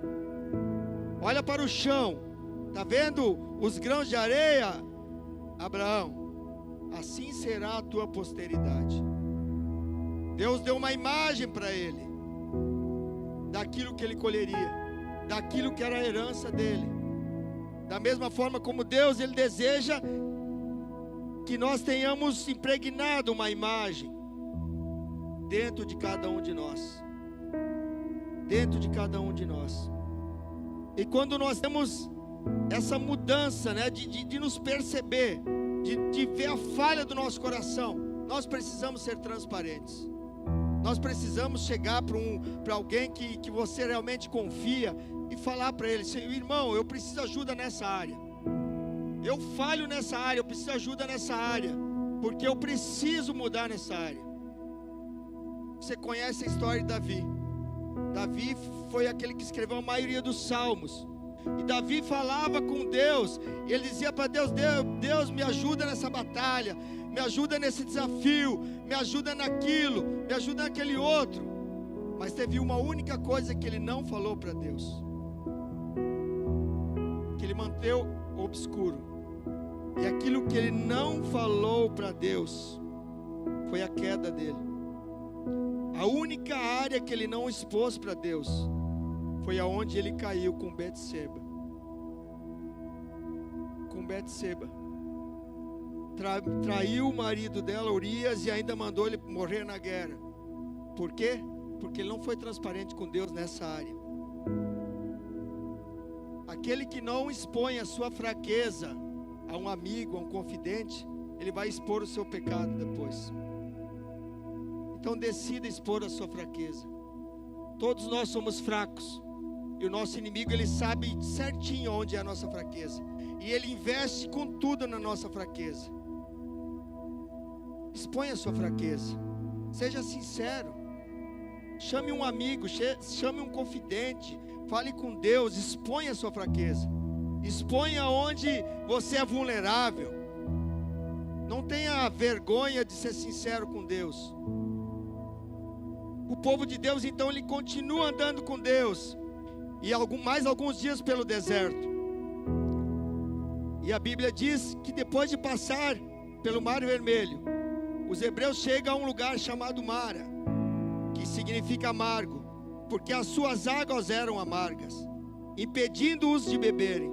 Olha para o chão. Está vendo os grãos de areia, Abraão? Assim será a tua posteridade. Deus deu uma imagem para ele, daquilo que ele colheria, daquilo que era a herança dele. Da mesma forma como Deus, ele deseja que nós tenhamos impregnado uma imagem dentro de cada um de nós. Dentro de cada um de nós. E quando nós temos essa mudança, né, de nos perceber, de ver a falha do nosso coração, nós precisamos ser transparentes. Nós precisamos chegar para alguém que você realmente confia e falar para ele: irmão, eu preciso de ajuda nessa área. Eu falho nessa área, eu preciso de ajuda nessa área, porque eu preciso mudar nessa área. Você conhece a história de Davi. Davi foi aquele que escreveu a maioria dos salmos. E Davi falava com Deus, e ele dizia para Deus: Deus, me ajuda nessa batalha, me ajuda nesse desafio, me ajuda naquilo, me ajuda naquele outro. Mas teve uma única coisa que ele não falou para Deus, que ele manteve obscuro. E aquilo que ele não falou para Deus foi a queda dele. A única área que ele não expôs para Deus foi aonde ele caiu com Betseba. Com Betseba. Traiu o marido dela, Urias, e ainda mandou ele morrer na guerra. Por quê? Porque ele não foi transparente com Deus nessa área. Aquele que não expõe a sua fraqueza a um amigo, a um confidente, ele vai expor o seu pecado depois. Então decida expor a sua fraqueza. Todos nós somos fracos. E o nosso inimigo, ele sabe certinho onde é a nossa fraqueza. E ele investe com tudo na nossa fraqueza. Exponha a sua fraqueza. Seja sincero. Chame um amigo, chame um confidente. Fale com Deus, exponha a sua fraqueza. Exponha onde você é vulnerável. Não tenha vergonha de ser sincero com Deus. O povo de Deus, então, ele continua andando com Deus. E mais alguns dias pelo deserto. E a Bíblia diz que depois de passar pelo Mar Vermelho, os hebreus chegam a um lugar chamado Mara, que significa amargo, porque as suas águas eram amargas, impedindo-os de beberem.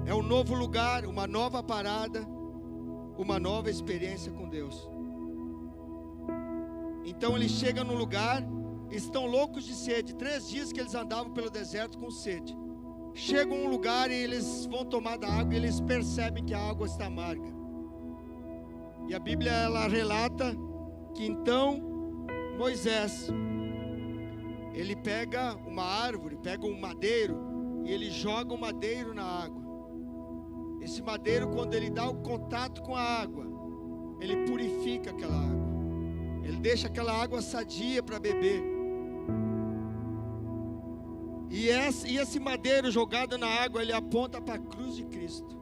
É um novo lugar, uma nova parada, uma nova experiência com Deus. Então eles chegam num lugar, estão loucos de sede. 3 dias que eles andavam pelo deserto com sede. Chegam a um lugar e eles vão tomar da água e eles percebem que a água está amarga. E a Bíblia, ela relata que então Moisés, ele pega uma árvore, pega um madeiro, e ele joga o madeiro na água. Esse madeiro, quando ele dá o contato com a água, ele purifica aquela água. Ele deixa aquela água sadia para beber. E esse madeiro jogado na água, ele aponta para a cruz de Cristo.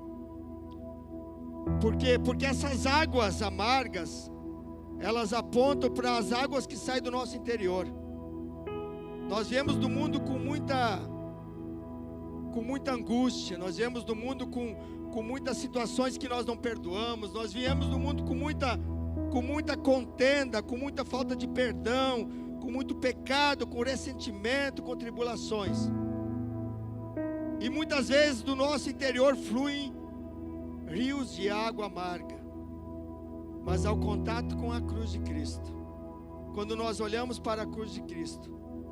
Por quê? Porque essas águas amargas, elas apontam para as águas que saem do nosso interior. Nós viemos do mundo com muita angústia. Nós viemos do mundo com muitas situações que nós não perdoamos. Nós viemos do mundo com muita contenda, com muita falta de perdão, com muito pecado, com ressentimento, com tribulações. E muitas vezes do nosso interior fluem rios de água amarga. Mas ao contato com a cruz de Cristo, quando nós olhamos para a cruz de Cristo,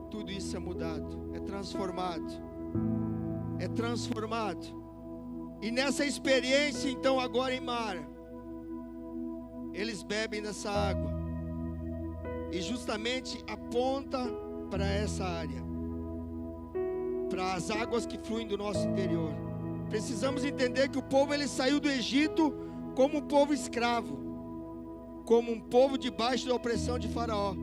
tudo isso é mudado, é transformado. É transformado. E nessa experiência, então, agora em Mara, eles bebem dessa água. E justamente aponta para essa área, para as águas que fluem do nosso interior. Precisamos entender que o povo, ele saiu do Egito como um povo escravo, como um povo debaixo da opressão de Faraó.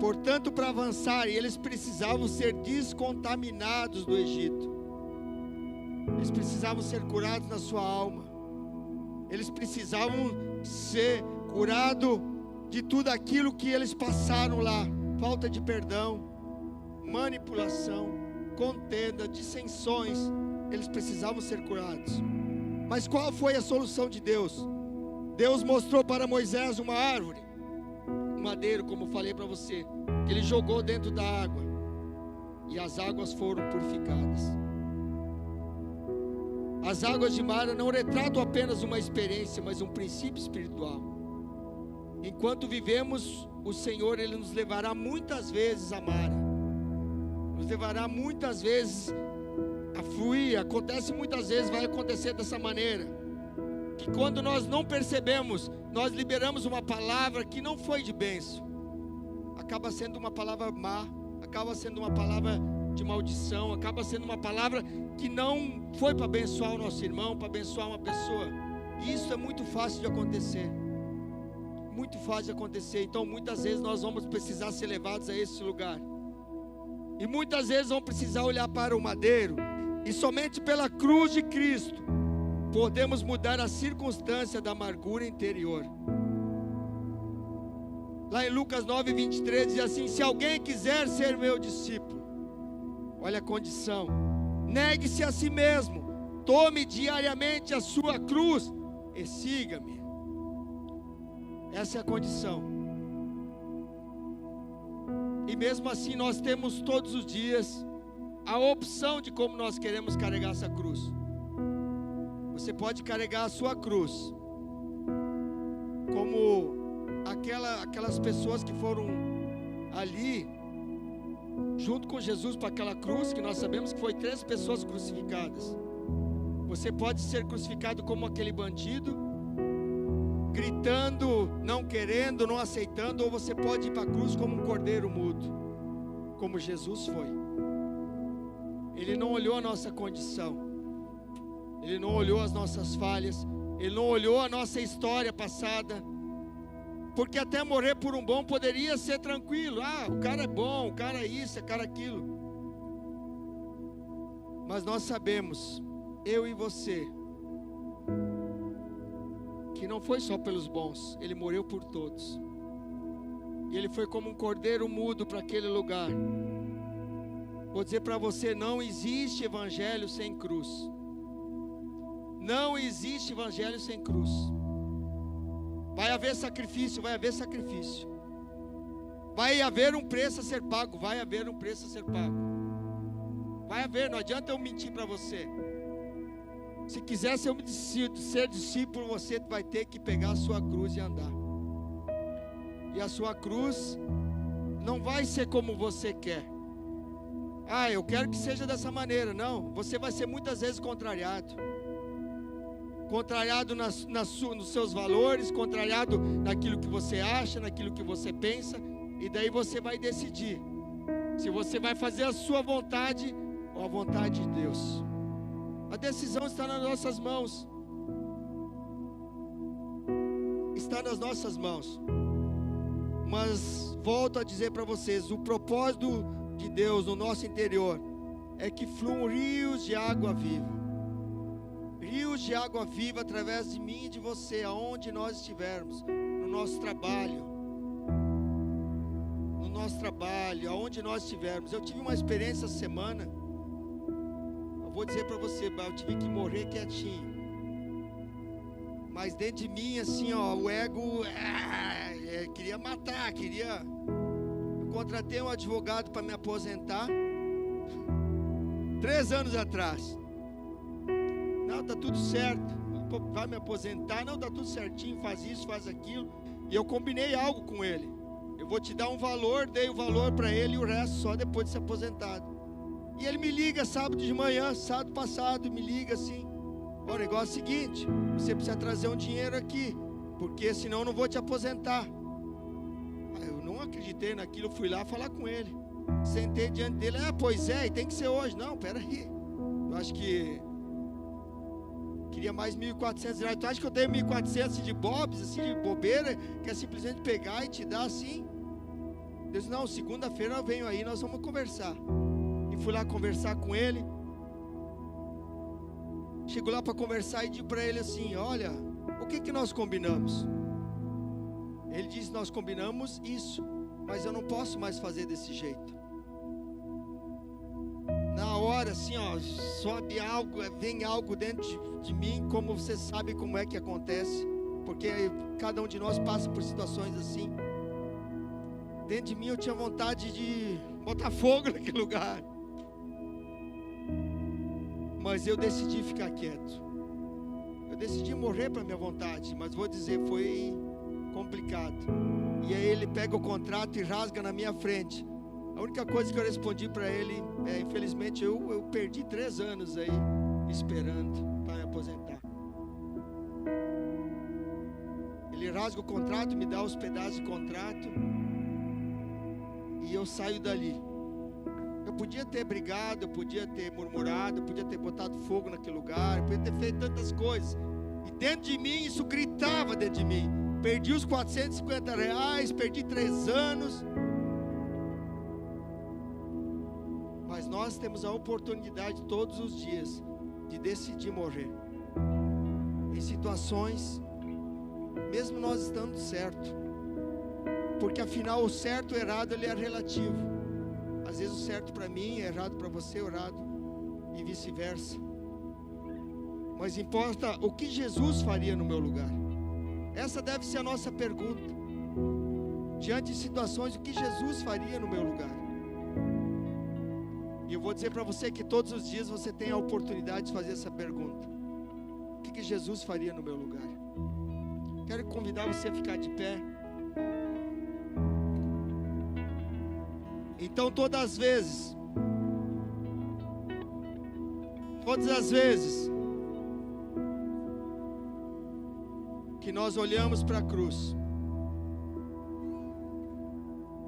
Portanto, para avançar, eles precisavam ser descontaminados do Egito. Eles precisavam ser curados na sua alma. Eles precisavam ser curados de tudo aquilo que eles passaram lá. Falta de perdão, manipulação, contenda, dissensões. Eles precisavam ser curados. Mas qual foi a solução de Deus? Deus mostrou para Moisés uma árvore, um madeiro, como falei para você, que ele jogou dentro da água, e as águas foram purificadas. As águas de Mara não retratam apenas uma experiência, mas um princípio espiritual. Enquanto vivemos, o Senhor, Ele nos levará muitas vezes a Mara, nos levará muitas vezes a fluir. Acontece muitas vezes, vai acontecer dessa maneira, que quando nós não percebemos, nós liberamos uma palavra que não foi de bênção, acaba sendo uma palavra má, acaba sendo uma palavra de maldição, acaba sendo uma palavra que não foi para abençoar o nosso irmão, para abençoar uma pessoa. E isso é muito fácil de acontecer, muito fácil de acontecer. Então muitas vezes nós vamos precisar ser levados a esse lugar, e muitas vezes vamos precisar olhar para o madeiro, e somente pela cruz de Cristo podemos mudar a circunstância da amargura interior. Lá em Lucas 9:23 diz assim: se alguém quiser ser meu discípulo, olha a condição, negue-se a si mesmo, Tome diariamente a sua cruz e siga-me. Essa é a condição. E mesmo assim nós temos todos os dias a opção de como nós queremos carregar essa cruz. Você pode carregar a sua cruz como aquelas pessoas que foram ali junto com Jesus para aquela cruz, que nós sabemos que foi 3 pessoas crucificadas. Você pode ser crucificado como aquele bandido, gritando, não querendo, não aceitando, ou você pode ir para a cruz como um cordeiro mudo, como Jesus foi. Ele não olhou a nossa condição, Ele não olhou as nossas falhas, Ele não olhou a nossa história passada, porque até morrer por um bom poderia ser tranquilo. O cara é bom, o cara é isso, o cara é aquilo. Mas nós sabemos, eu e você, que não foi só pelos bons, Ele morreu por todos. E Ele foi como um cordeiro mudo para aquele lugar. Vou dizer para você, não existe evangelho sem cruz. Não existe evangelho sem cruz. Vai haver sacrifício, vai haver sacrifício. Vai haver um preço a ser pago, vai haver um preço a ser pago. Vai haver, não adianta eu mentir para você. Se quiser ser discípulo, você vai ter que pegar a sua cruz e andar. E a sua cruz não vai ser como você quer. Eu quero que seja dessa maneira. Não, você vai ser muitas vezes contrariado. Contrariado nos seus valores, contrariado naquilo que você acha, naquilo que você pensa. E daí você vai decidir se você vai fazer a sua vontade ou a vontade de Deus. A decisão está nas nossas mãos. Está nas nossas mãos. Mas volto a dizer para vocês, o propósito de Deus no nosso interior é que fluam rios de água viva. Rios de água viva através de mim e de você, aonde nós estivermos, no nosso trabalho, aonde nós estivermos. Eu tive uma experiência essa semana. Eu vou dizer para você, eu tive que morrer quietinho. Mas dentro de mim, assim, o ego queria matar, Eu contratei um advogado para me aposentar 3 anos atrás. Não, tá tudo certo, vai me aposentar, não, tá tudo certinho, faz isso, faz aquilo. E eu combinei algo com ele. Eu vou te dar um valor, dei o valor para ele e o resto só depois de ser aposentado. E ele me liga sábado de manhã, sábado passado, me liga assim: o negócio é o seguinte, você precisa trazer um dinheiro aqui, porque senão eu não vou te aposentar. Eu não acreditei naquilo, fui lá falar com ele. Sentei diante dele, pois é, e tem que ser hoje. Não, peraí, eu acho que queria mais R$1.400. Tu acha que eu tenho 1.400 de bobs, assim, de bobeira, que é simplesmente pegar e te dar assim? Deus, não, segunda-feira eu venho aí, nós vamos conversar. E fui lá conversar com ele. Chego lá para conversar e digo para ele assim: olha, o que nós combinamos? Ele disse: nós combinamos isso, mas eu não posso mais fazer desse jeito. Na hora assim, sobe algo, vem algo dentro de mim, como você sabe como é que acontece, porque cada um de nós passa por situações assim. Dentro de mim eu tinha vontade de botar fogo naquele lugar, mas eu decidi ficar quieto. Eu decidi morrer para minha vontade, mas vou dizer, foi complicado. E aí ele pega o contrato e rasga na minha frente. A única coisa que eu respondi para ele infelizmente eu perdi 3 anos aí esperando para me aposentar. Ele rasga o contrato, me dá os pedaços de contrato e eu saio dali. Eu podia ter brigado, eu podia ter murmurado, eu podia ter botado fogo naquele lugar, eu podia ter feito tantas coisas. E dentro de mim, isso gritava dentro de mim. Perdi os R$450, perdi 3 anos. Mas nós temos a oportunidade todos os dias de decidir morrer. Em situações, mesmo nós estando certo. Porque afinal o certo e o errado ele é relativo. Às vezes o certo para mim é errado para você, errado e vice-versa. mas importa o que Jesus faria no meu lugar. Essa deve ser a nossa pergunta. Diante de situações, o que Jesus faria no meu lugar? E eu vou dizer para você que todos os dias você tem a oportunidade de fazer essa pergunta: o que Jesus faria no meu lugar? Quero convidar você a ficar de pé. Então todas as vezes que nós olhamos para a cruz,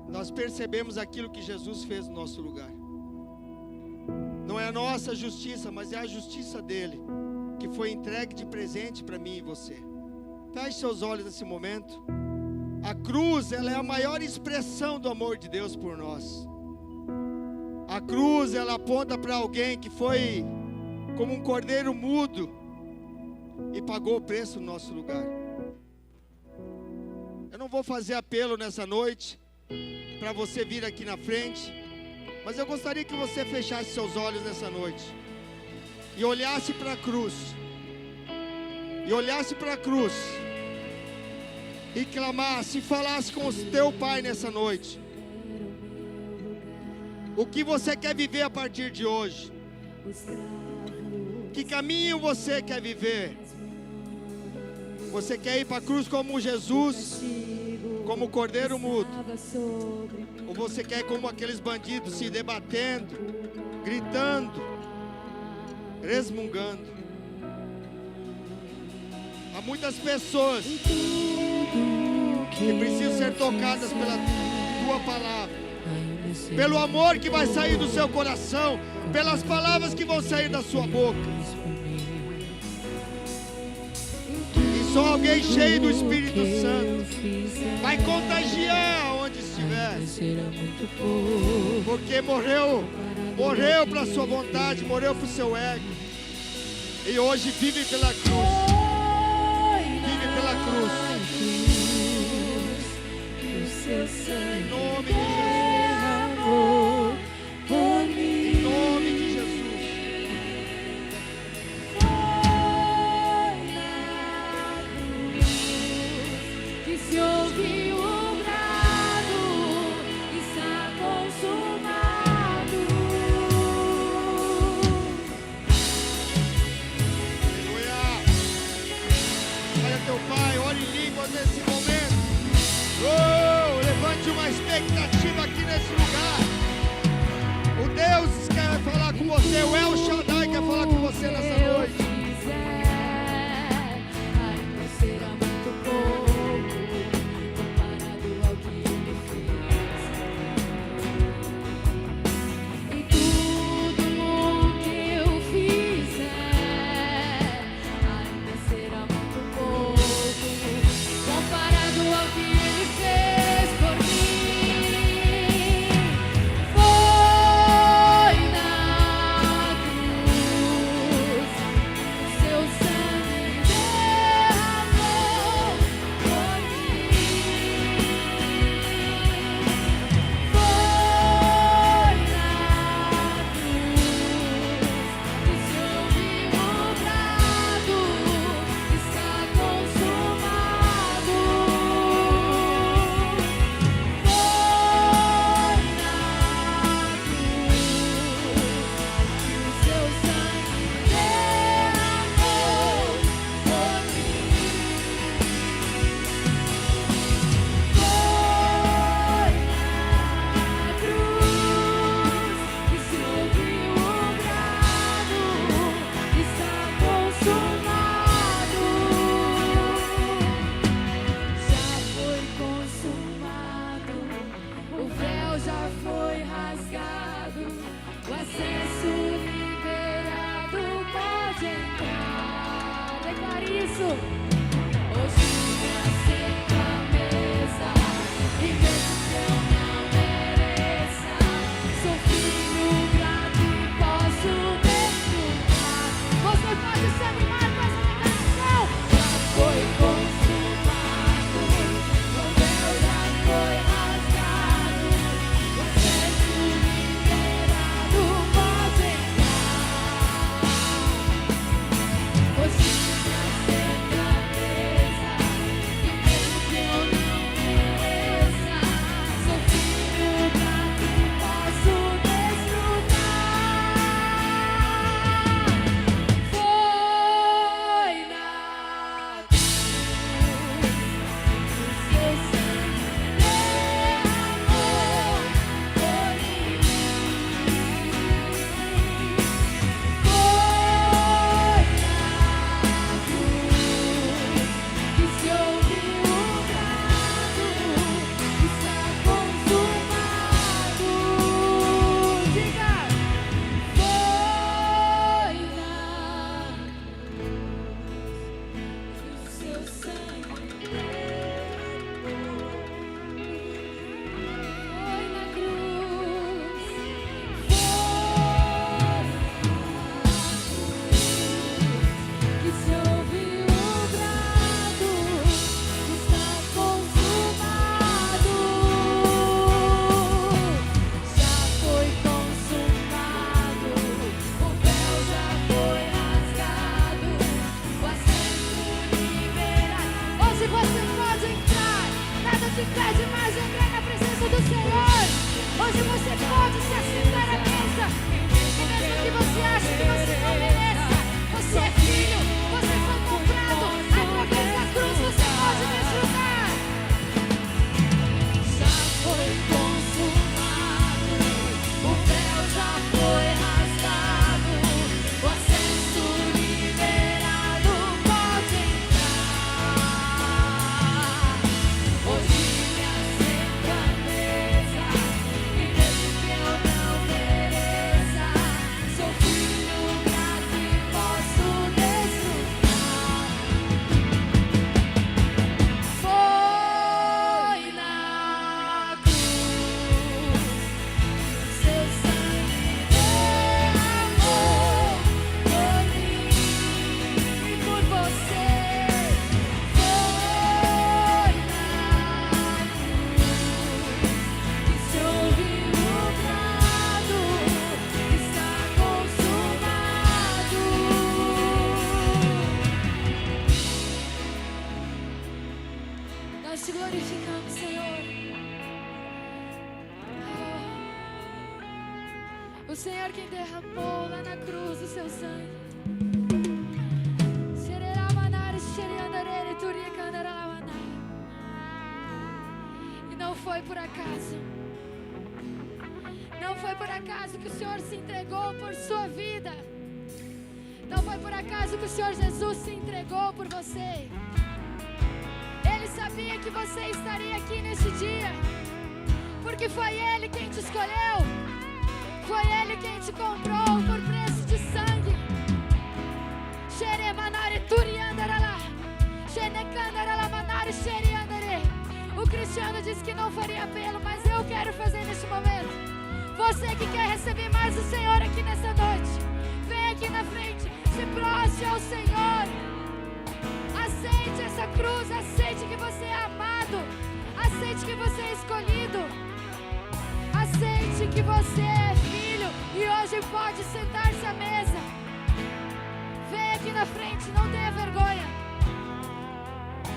nós percebemos aquilo que Jesus fez no nosso lugar. Não é a nossa justiça, mas é a justiça dele, que foi entregue de presente para mim e você. Feche seus olhos nesse momento. A cruz, ela é a maior expressão do amor de Deus por nós. A cruz, ela aponta para alguém que foi como um cordeiro mudo e pagou o preço no nosso lugar. Eu não vou fazer apelo nessa noite para você vir aqui na frente, mas eu gostaria que você fechasse seus olhos nessa noite e olhasse para a cruz. E clamasse, e falasse com o teu Pai nessa noite. O que você quer viver a partir de hoje? Que caminho você quer viver? Você quer ir para a cruz como Jesus, como cordeiro mudo? Ou você quer ir como aqueles bandidos, se debatendo, gritando, resmungando? Há muitas pessoas que precisam ser tocadas pela tua palavra, pelo amor que vai sair do seu coração, pelas palavras que vão sair da sua boca. E só alguém cheio do Espírito Santo vai contagiar onde estiver, porque morreu para a sua vontade, morreu para o seu ego, e hoje vive pela cruz. Em nome de Jesus. Que se ouviu o brado, está consumado. Aleluia. Olha teu Pai, ore em línguas nesse momento. Levante uma expectativa aqui nesse lugar. O Deus quer falar com você, o El Shaddai quer falar com você nessa noite. Ainda será muito pouco comparado ao que Ele fez. E tudo o que eu fizer ainda será muito pouco comparado ao que Ele fez por mim. Foi na cruz, seu sangue derramou por mim. Foi na cruz, que se ouviu o brado, está consumado. Seu sangue derramou por mim. Foi na cruz que se ouviu o brado, está consumado. Já foi consumado, o véu já foi rasgado, o acesso liberado, pode entrar. Declare isso. Hoje me aceito à mesa, e mesmo que eu não mereça, sou filho grato e posso desfrutar. Você pode se animar com essa declaração. Já foi consumado, o véu já foi rasgado, o acesso liberado, pode entrar. Hoje O Senhor quem derramou lá na cruz o seu sangue. E não foi por acaso. Não foi por acaso que o Senhor se entregou por sua vida. Não foi por acaso que o Senhor Jesus se entregou por você. Ele sabia que você estaria aqui nesse dia, porque foi Ele quem te escolheu. Foi Ele quem te comprou por preço de sangue. O Cristiano disse que não faria apelo, mas eu quero fazer neste momento. Você que quer receber mais do Senhor aqui nessa noite, vem aqui na frente, se prostre ao Senhor. Aceite essa cruz, aceite que você é amado, aceite que você é escolhido, aceite que você é filho e hoje pode sentar-se à mesa. Vem aqui na frente, não tenha vergonha.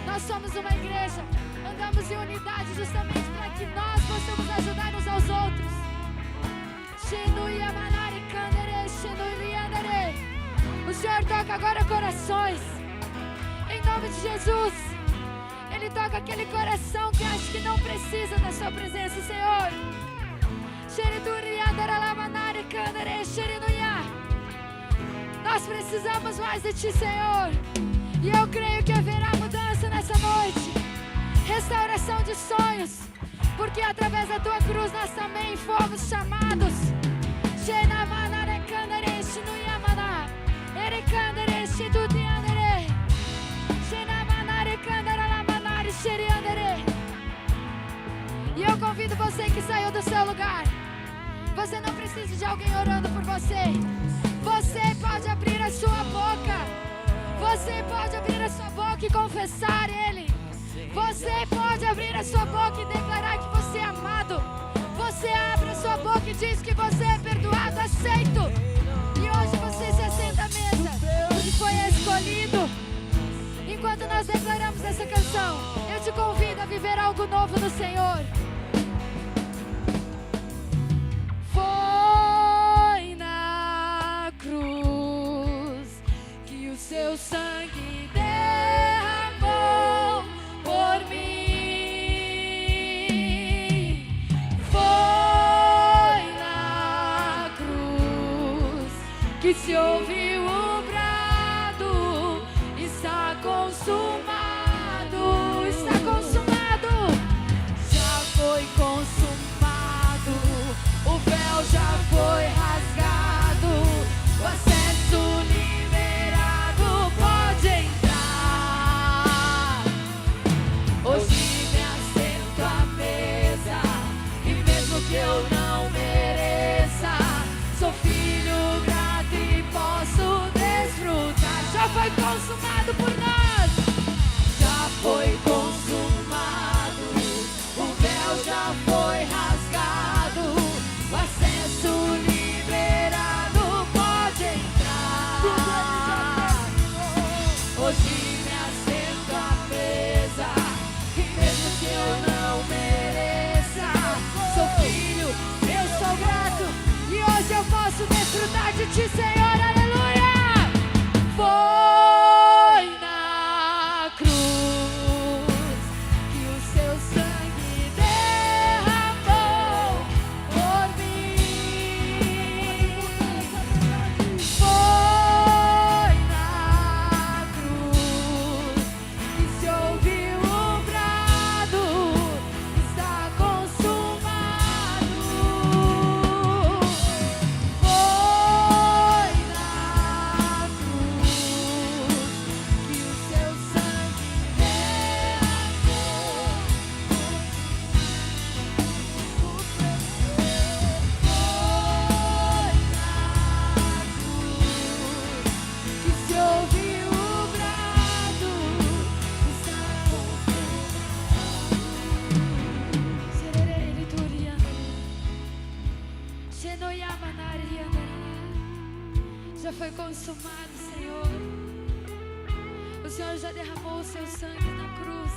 Nós somos uma igreja, andamos em unidade justamente para que nós possamos ajudar uns aos outros. O Senhor toca agora corações, em nome de Jesus. Ele toca aquele coração que acha que não precisa da sua presença, Senhor. Nós precisamos mais de Ti, Senhor. E eu creio que haverá mudança nessa noite, restauração de sonhos, porque através da Tua cruz nós também fomos chamados. E eu convido você que saiu do seu lugar. Você não precisa de alguém orando por você. Você pode abrir a sua boca. Você pode abrir a sua boca e confessar Ele. Você pode abrir a sua boca e declarar que você é amado. Você abre a sua boca e diz que você é perdoado, aceito. E hoje você se assenta à mesa, porque foi escolhido. Enquanto nós declaramos essa canção, eu te convido a viver algo novo no Senhor. Foi na cruz que o seu sangue derramou por mim. Foi na cruz que se ouviu o brado: está consumado, está consumado. Já foi consumado, o véu já foi rasgado, o acesso liberado, pode entrar. Hoje me assento à mesa, e mesmo que eu não mereça, sou filho grato e posso desfrutar. Já foi consumado por nós, já foi consumado, o véu já foi rasgado, o acesso liberado, pode entrar. Hoje me assento à mesa, e mesmo que eu não mereça, sou filho, eu sou grato, e hoje eu posso desfrutar de Ti, Senhor, aleluia. Foi na cruz que o seu sangue derramou por mim. Foi na cruz que se ouviu o brado: está consumado. Foi na cruz que o seu sangue derramou. Foi na cruz que se ouviu o brado: está consumado. Já foi consumado, Senhor. O Senhor já derramou o seu sangue na cruz.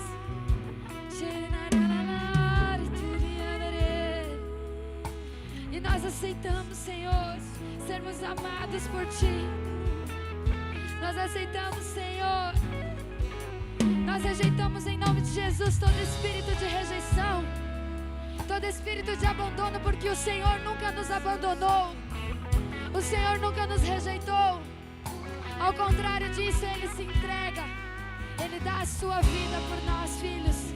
E nós aceitamos, Senhor, sermos amados por Ti. Nós aceitamos, Senhor. Nós rejeitamos em nome de Jesus todo espírito de rejeição, todo espírito de abandono, porque o Senhor nunca nos abandonou. O Senhor nunca nos rejeitou. Ao contrário disso, Ele se entrega. Ele dá a sua vida por nós, filhos.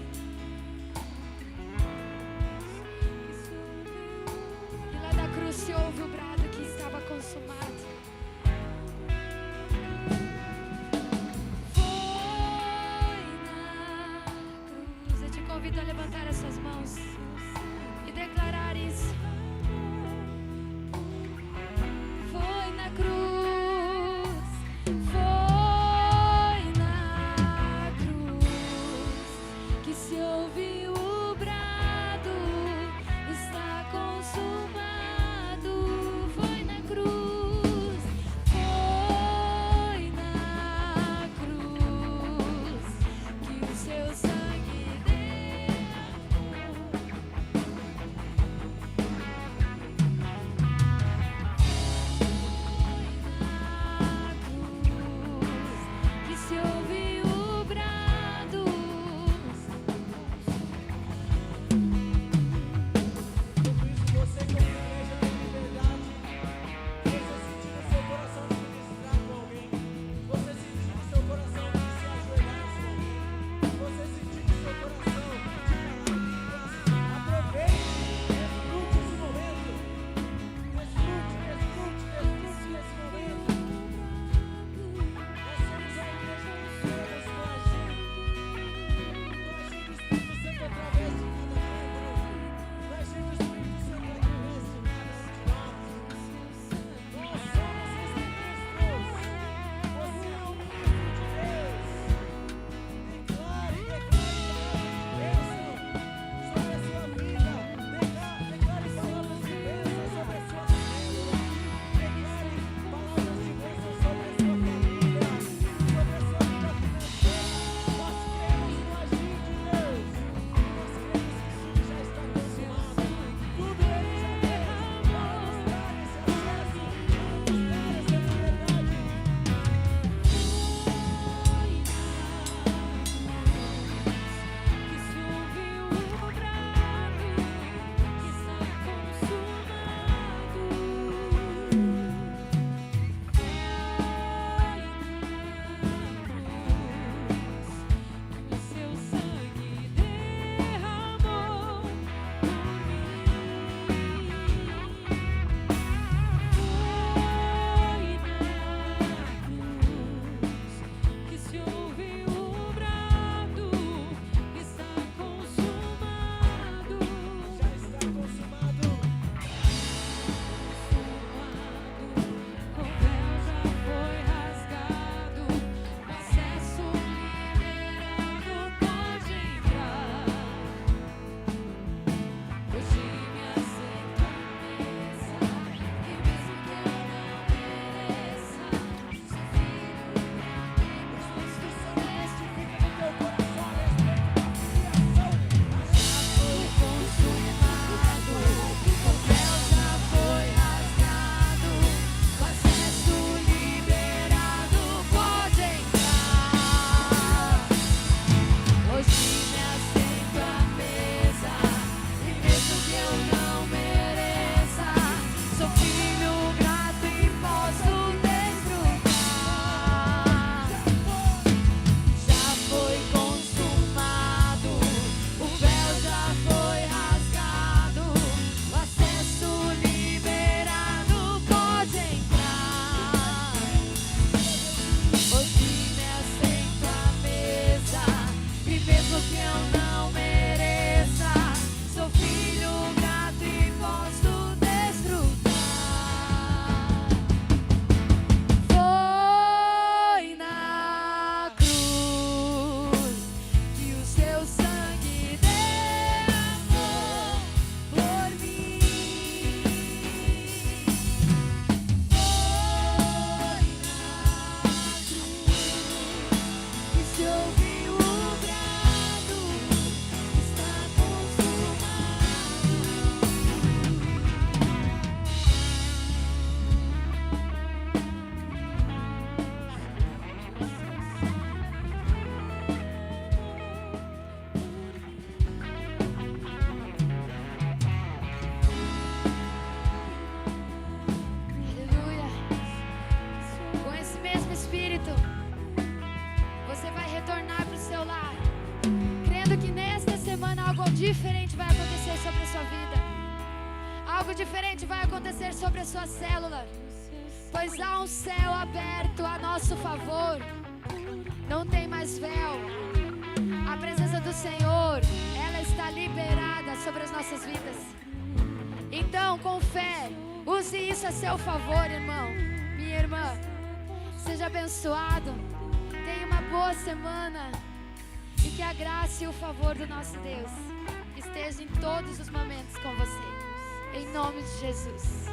E lá da cruz se ouve o brado que estava consumado. Foi na cruz. Eu te convido a levantar as suas mãos e declarar isso. Foi na cruz, foi na cruz que se ouviu o brado, está consumado. Foi na cruz, foi na cruz que o seu sangue derramou. dizendo que nesta semana algo diferente vai acontecer sobre a sua vida. Algo diferente vai acontecer sobre a sua célula. Pois há um céu aberto a nosso favor. Não tem mais véu. A presença do Senhor, ela está liberada sobre as nossas vidas. Então, com fé, use isso a seu favor, irmão, minha irmã. Seja abençoado. Tenha uma boa semana. E que a graça e o favor do nosso Deus esteja em todos os momentos com você. Em nome de Jesus.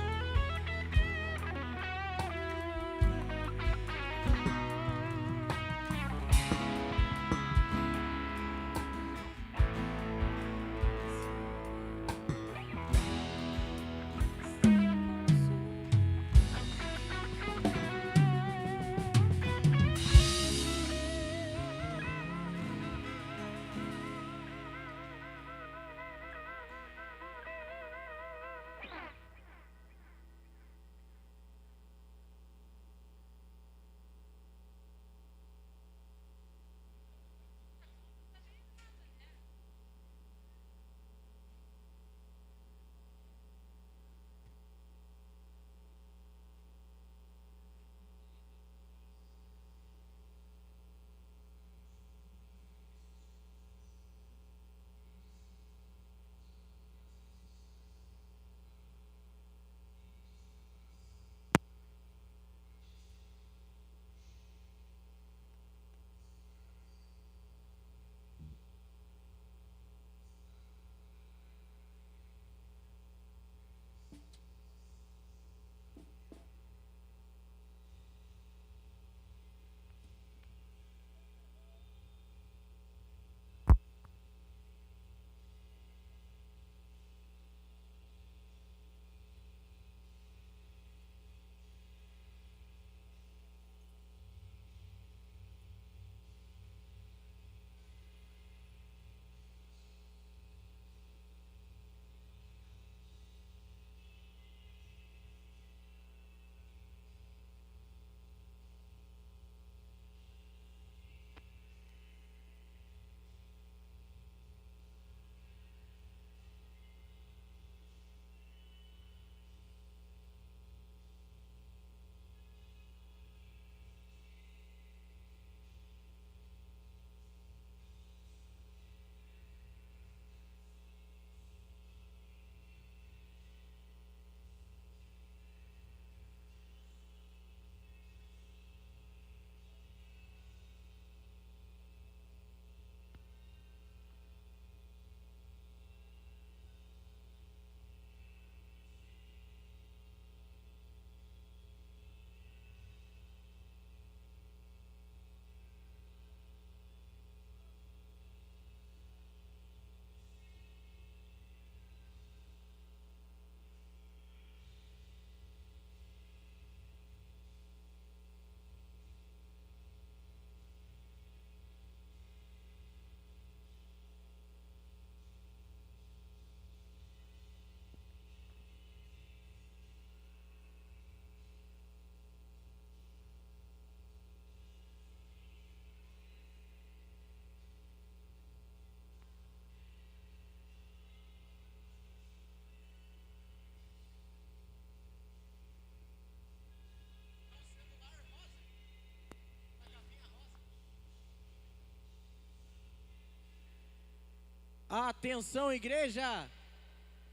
Atenção, igreja!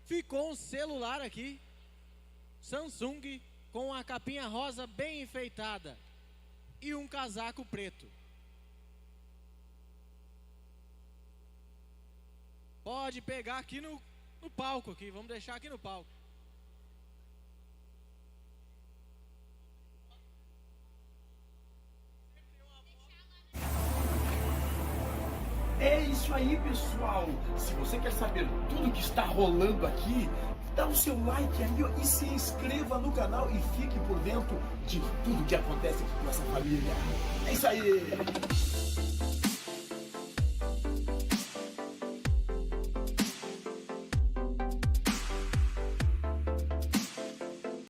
Ficou um celular aqui, Samsung, com a capinha rosa bem enfeitada e um casaco preto. Pode pegar aqui no palco aqui, vamos deixar aqui no palco. É isso aí, pessoal. Se você quer saber tudo que está rolando aqui, dá o seu like aí, ó, e se inscreva no canal e fique por dentro de tudo que acontece aqui com essa família. É isso aí.